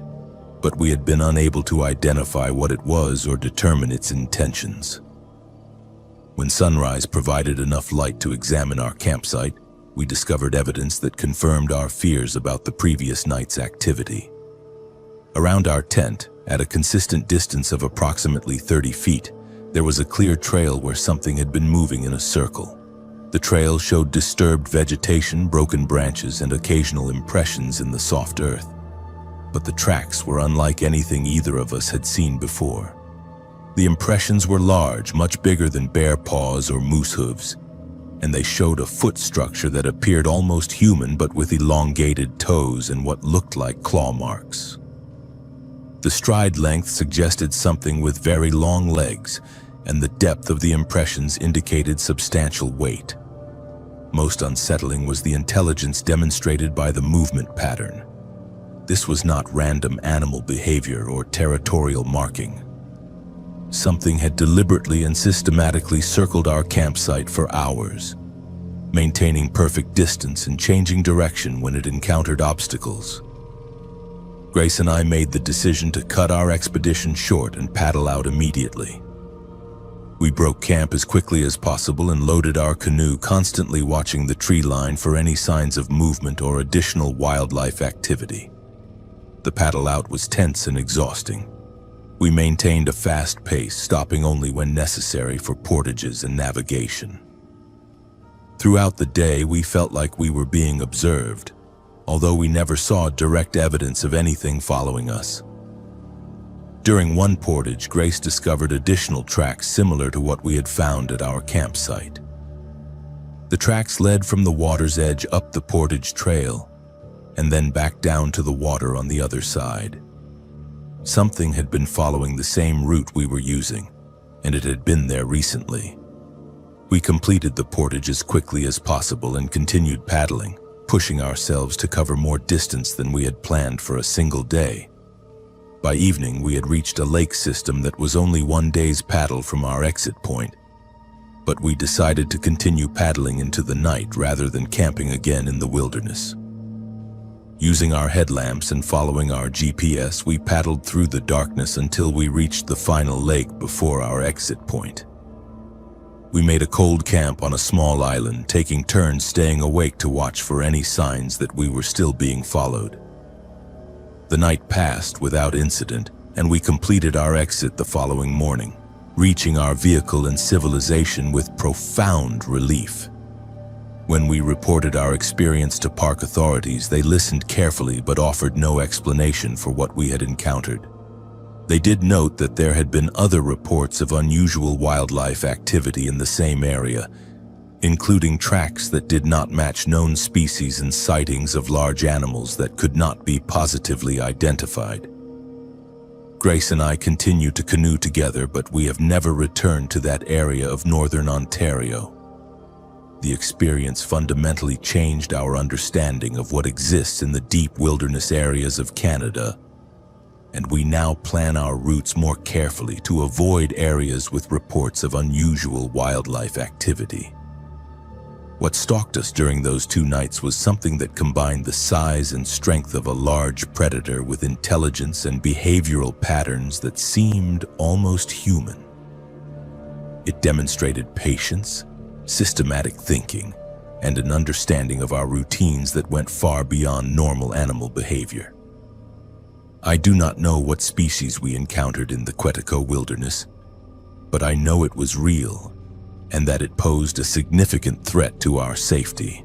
but we had been unable to identify what it was or determine its intentions. When sunrise provided enough light to examine our campsite, we discovered evidence that confirmed our fears about the previous night's activity. Around our tent, at a consistent distance of approximately 30 feet, there was a clear trail where something had been moving in a circle. The trail showed disturbed vegetation, broken branches, and occasional impressions in the soft earth. But the tracks were unlike anything either of us had seen before. The impressions were large, much bigger than bear paws or moose hooves, and they showed a foot structure that appeared almost human but with elongated toes and what looked like claw marks. The stride length suggested something with very long legs, and the depth of the impressions indicated substantial weight. Most unsettling was the intelligence demonstrated by the movement pattern. This was not random animal behavior or territorial marking. Something had deliberately and systematically circled our campsite for hours, maintaining perfect distance and changing direction when it encountered obstacles. Grace and I made the decision to cut our expedition short and paddle out immediately. We broke camp as quickly as possible and loaded our canoe, constantly watching the tree line for any signs of movement or additional wildlife activity. The paddle out was tense and exhausting. We maintained a fast pace, stopping only when necessary for portages and navigation. Throughout the day, we felt like we were being observed, although we never saw direct evidence of anything following us. During one portage, Grace discovered additional tracks similar to what we had found at our campsite. The tracks led from the water's edge up the portage trail, and then back down to the water on the other side. Something had been following the same route we were using, and it had been there recently. We completed the portage as quickly as possible and continued paddling, pushing ourselves to cover more distance than we had planned for a single day. By evening, we had reached a lake system that was only one day's paddle from our exit point, but we decided to continue paddling into the night rather than camping again in the wilderness. Using our headlamps and following our GPS, we paddled through the darkness until we reached the final lake before our exit point. We made a cold camp on a small island, taking turns staying awake to watch for any signs that we were still being followed. The night passed without incident, and we completed our exit the following morning, reaching our vehicle and civilization with profound relief. When we reported our experience to park authorities, they listened carefully but offered no explanation for what we had encountered. They did note that there had been other reports of unusual wildlife activity in the same area, including tracks that did not match known species and sightings of large animals that could not be positively identified. Grace and I continue to canoe together, but we have never returned to that area of northern Ontario. The experience fundamentally changed our understanding of what exists in the deep wilderness areas of Canada, and we now plan our routes more carefully to avoid areas with reports of unusual wildlife activity. What stalked us during those 2 nights was something that combined the size and strength of a large predator with intelligence and behavioral patterns that seemed almost human. It demonstrated patience, systematic thinking, and an understanding of our routines that went far beyond normal animal behavior. I do not know what species we encountered in the Quetico wilderness, but I know it was real and that it posed a significant threat to our safety.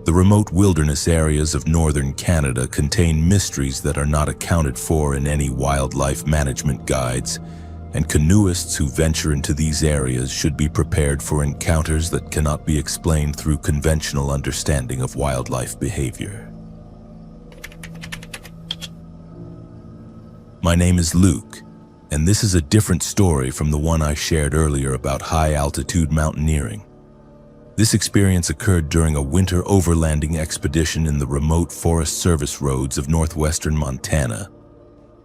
The remote wilderness areas of northern Canada contain mysteries that are not accounted for in any wildlife management guides, and canoeists who venture into these areas should be prepared for encounters that cannot be explained through conventional understanding of wildlife behavior. My name is Luke, and this is a different story from the one I shared earlier about high-altitude mountaineering. This experience occurred during a winter overlanding expedition in the remote Forest Service roads of northwestern Montana,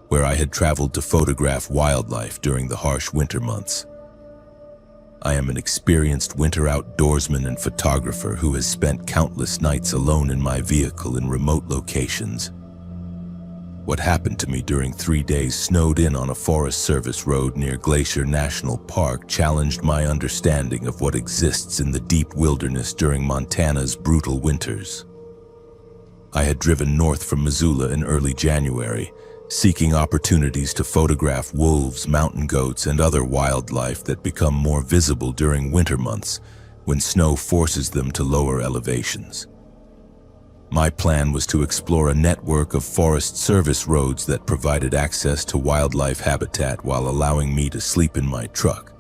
where I had traveled to photograph wildlife during the harsh winter months. I am an experienced winter outdoorsman and photographer who has spent countless nights alone in my vehicle in remote locations. What happened to me during 3 days snowed in on a Forest Service road near Glacier National Park challenged my understanding of what exists in the deep wilderness during Montana's brutal winters. I had driven north from Missoula in early January, seeking opportunities to photograph wolves, mountain goats, and other wildlife that become more visible during winter months when snow forces them to lower elevations. My plan was to explore a network of Forest Service roads that provided access to wildlife habitat while allowing me to sleep in my truck,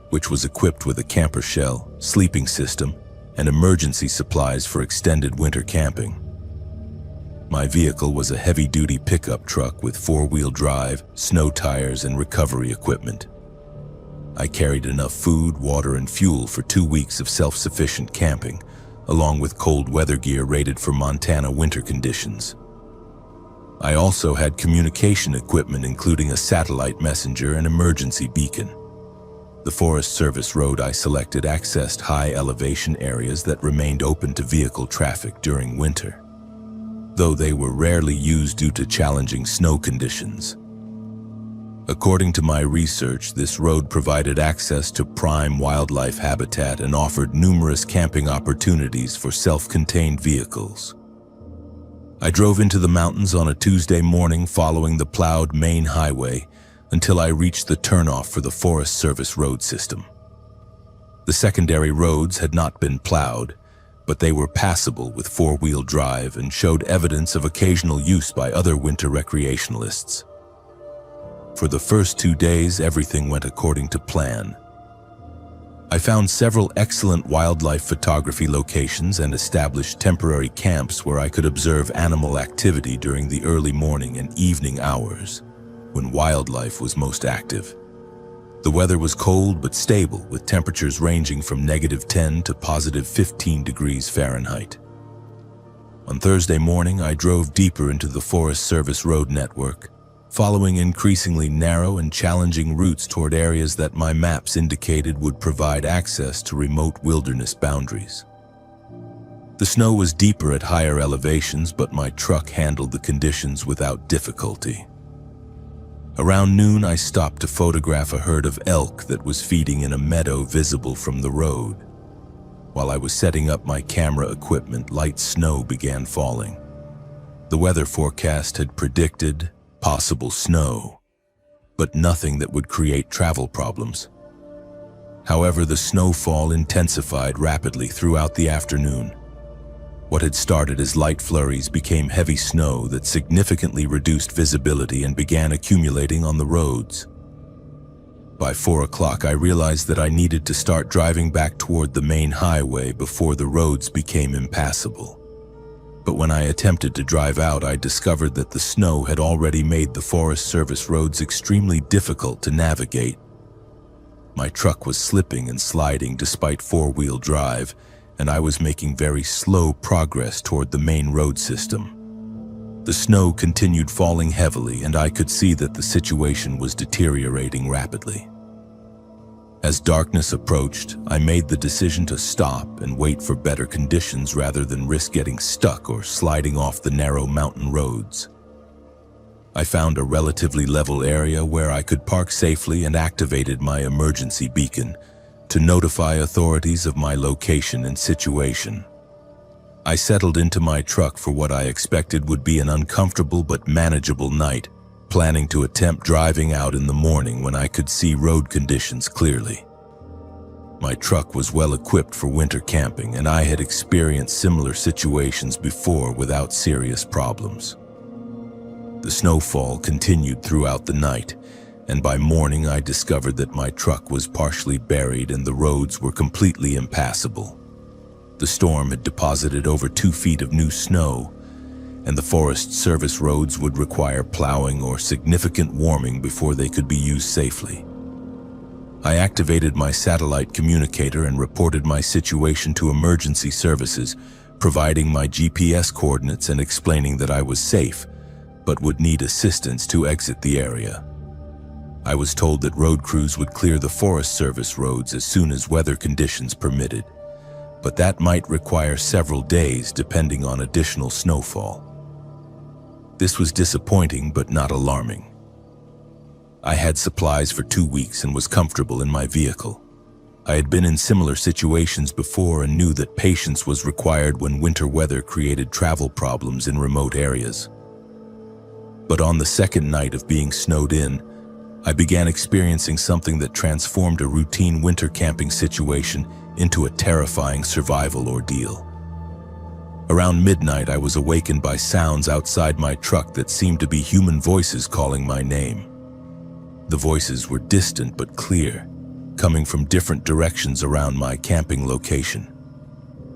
which was equipped with a camper shell, sleeping system, and emergency supplies for extended winter camping. My vehicle was a heavy-duty pickup truck with 4-wheel drive, snow tires, and recovery equipment. I carried enough food, water, and fuel for 2 weeks of self-sufficient camping, along with cold weather gear rated for Montana winter conditions. I also had communication equipment including a satellite messenger and emergency beacon. The Forest Service road I selected accessed high elevation areas that remained open to vehicle traffic during winter, though they were rarely used due to challenging snow conditions. According to my research, this road provided access to prime wildlife habitat and offered numerous camping opportunities for self-contained vehicles. I drove into the mountains on a Tuesday morning following the plowed main highway until I reached the turnoff for the Forest Service road system. The secondary roads had not been plowed, but they were passable with 4-wheel drive and showed evidence of occasional use by other winter recreationalists. For the first 2 days, everything went according to plan. I found several excellent wildlife photography locations and established temporary camps where I could observe animal activity during the early morning and evening hours, when wildlife was most active. The weather was cold but stable, with temperatures ranging from -10 to +15 degrees Fahrenheit. On Thursday morning, I drove deeper into the Forest Service road network, following increasingly narrow and challenging routes toward areas that my maps indicated would provide access to remote wilderness boundaries. The snow was deeper at higher elevations, but my truck handled the conditions without difficulty. Around noon, I stopped to photograph a herd of elk that was feeding in a meadow visible from the road. While I was setting up my camera equipment, light snow began falling. The weather forecast had predicted possible snow, but nothing that would create travel problems. However, the snowfall intensified rapidly throughout the afternoon. What had started as light flurries became heavy snow that significantly reduced visibility and began accumulating on the roads. By 4 o'clock, I realized that I needed to start driving back toward the main highway before the roads became impassable. But when I attempted to drive out, I discovered that the snow had already made the Forest Service roads extremely difficult to navigate. My truck was slipping and sliding despite four-wheel drive, and I was making very slow progress toward the main road system. The snow continued falling heavily, and I could see that the situation was deteriorating rapidly. As darkness approached, I made the decision to stop and wait for better conditions rather than risk getting stuck or sliding off the narrow mountain roads. I found a relatively level area where I could park safely and activated my emergency beacon to notify authorities of my location and situation. I settled into my truck for what I expected would be an uncomfortable but manageable night, planning to attempt driving out in the morning when I could see road conditions clearly. My truck was well equipped for winter camping, and I had experienced similar situations before without serious problems. The snowfall continued throughout the night, and by morning I discovered that my truck was partially buried and the roads were completely impassable. The storm had deposited over 2 feet of new snow, and the Forest Service roads would require plowing or significant warming before they could be used safely. I activated my satellite communicator and reported my situation to emergency services, providing my GPS coordinates and explaining that I was safe, but would need assistance to exit the area. I was told that road crews would clear the Forest Service roads as soon as weather conditions permitted, but that might require several days depending on additional snowfall. This was disappointing but not alarming. I had supplies for 2 weeks and was comfortable in my vehicle. I had been in similar situations before and knew that patience was required when winter weather created travel problems in remote areas. But on the second night of being snowed in, I began experiencing something that transformed a routine winter camping situation into a terrifying survival ordeal. Around midnight, I was awakened by sounds outside my truck that seemed to be human voices calling my name. The voices were distant but clear, coming from different directions around my camping location.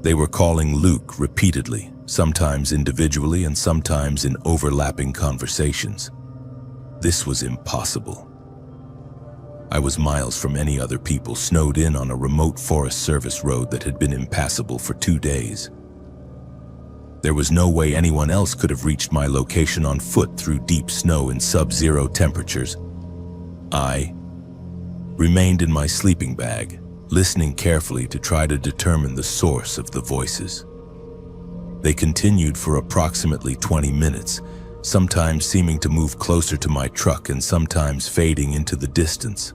They were calling Luke repeatedly, sometimes individually and sometimes in overlapping conversations. This was impossible. I was miles from any other people, snowed in on a remote Forest Service road that had been impassable for 2 days. There was no way anyone else could have reached my location on foot through deep snow in sub-zero temperatures. I remained in my sleeping bag, listening carefully to try to determine the source of the voices. They continued for approximately 20 minutes, sometimes seeming to move closer to my truck and sometimes fading into the distance.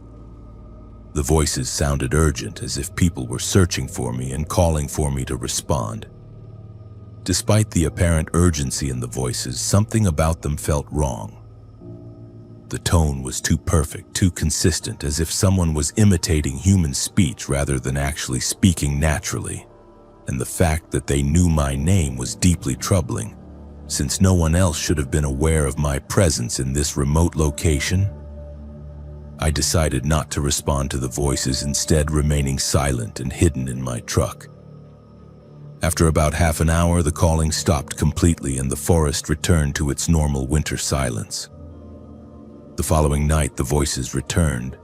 The voices sounded urgent, as if people were searching for me and calling for me to respond. Despite the apparent urgency in the voices, something about them felt wrong. The tone was too perfect, too consistent, as if someone was imitating human speech rather than actually speaking naturally. And the fact that they knew my name was deeply troubling, since no one else should have been aware of my presence in this remote location. I decided not to respond to the voices, instead remaining silent and hidden in my truck. After about half an hour, the calling stopped completely and the forest returned to its normal winter silence. The following night, the voices returned,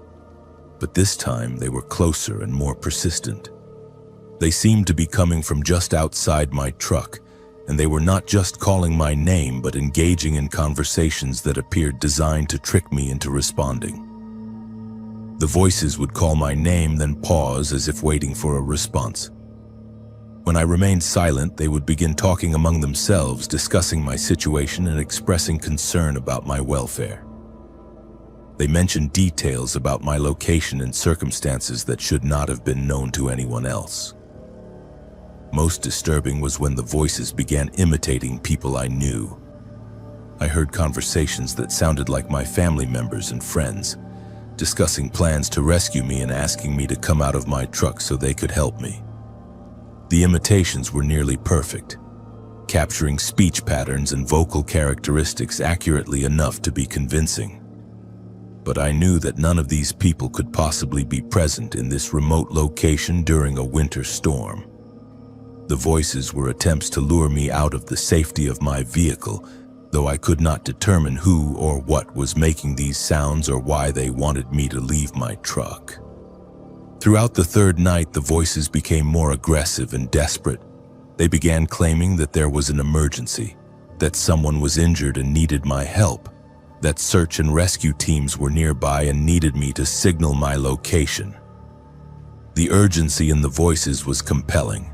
but this time they were closer and more persistent. They seemed to be coming from just outside my truck, and they were not just calling my name but engaging in conversations that appeared designed to trick me into responding. The voices would call my name, then pause as if waiting for a response. When I remained silent, they would begin talking among themselves, discussing my situation and expressing concern about my welfare. They mentioned details about my location and circumstances that should not have been known to anyone else. Most disturbing was when the voices began imitating people I knew. I heard conversations that sounded like my family members and friends, discussing plans to rescue me and asking me to come out of my truck so they could help me. The imitations were nearly perfect, capturing speech patterns and vocal characteristics accurately enough to be convincing. But I knew that none of these people could possibly be present in this remote location during a winter storm. The voices were attempts to lure me out of the safety of my vehicle, though I could not determine who or what was making these sounds or why they wanted me to leave my truck. Throughout the third night, the voices became more aggressive and desperate. They began claiming that there was an emergency, that someone was injured and needed my help, that search and rescue teams were nearby and needed me to signal my location. The urgency in the voices was compelling,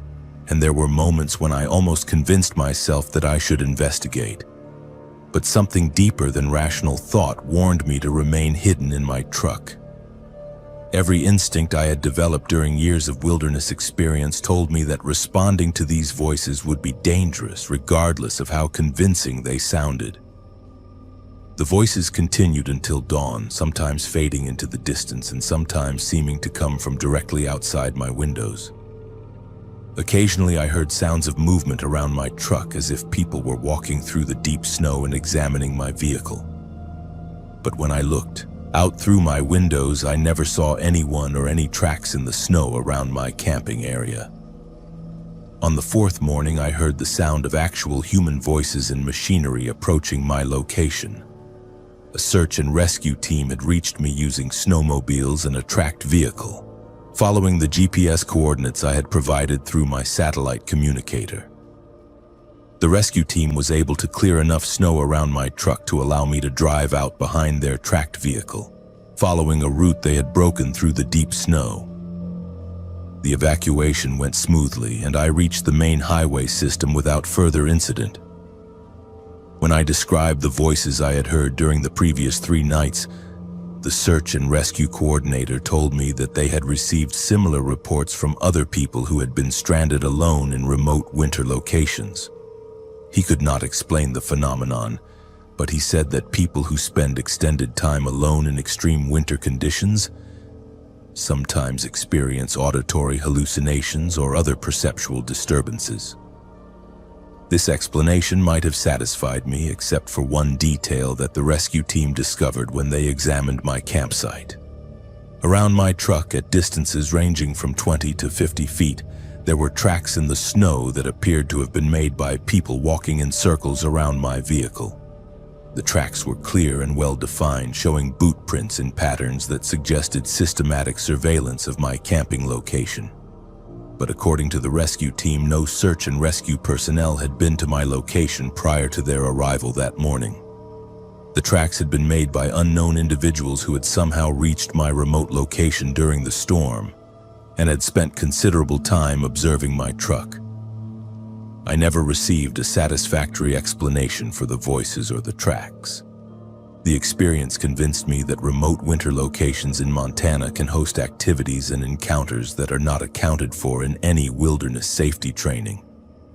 and there were moments when I almost convinced myself that I should investigate. But something deeper than rational thought warned me to remain hidden in my truck. Every instinct I had developed during years of wilderness experience told me that responding to these voices would be dangerous regardless of how convincing they sounded. The voices continued until dawn, sometimes fading into the distance and sometimes seeming to come from directly outside my windows. Occasionally I heard sounds of movement around my truck as if people were walking through the deep snow and examining my vehicle. But when I looked out through my windows, I never saw anyone or any tracks in the snow around my camping area. On the fourth morning, I heard the sound of actual human voices and machinery approaching my location. A search and rescue team had reached me using snowmobiles and a tracked vehicle, following the GPS coordinates I had provided through my satellite communicator. The rescue team was able to clear enough snow around my truck to allow me to drive out behind their tracked vehicle, following a route they had broken through the deep snow. The evacuation went smoothly, and I reached the main highway system without further incident. When I described the voices I had heard during the previous 3 nights, the search and rescue coordinator told me that they had received similar reports from other people who had been stranded alone in remote winter locations. He could not explain the phenomenon, but he said that people who spend extended time alone in extreme winter conditions sometimes experience auditory hallucinations or other perceptual disturbances. This explanation might have satisfied me, except for one detail that the rescue team discovered when they examined my campsite. Around my truck, at distances ranging from 20 to 50 feet, there were tracks in the snow that appeared to have been made by people walking in circles around my vehicle. The tracks were clear and well-defined, showing boot prints in patterns that suggested systematic surveillance of my camping location. But according to the rescue team, no search and rescue personnel had been to my location prior to their arrival that morning. The tracks had been made by unknown individuals who had somehow reached my remote location during the storm and had spent considerable time observing my truck. I never received a satisfactory explanation for the voices or the tracks. The experience convinced me that remote winter locations in Montana can host activities and encounters that are not accounted for in any wilderness safety training,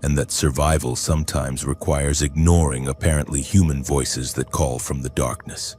and that survival sometimes requires ignoring apparently human voices that call from the darkness.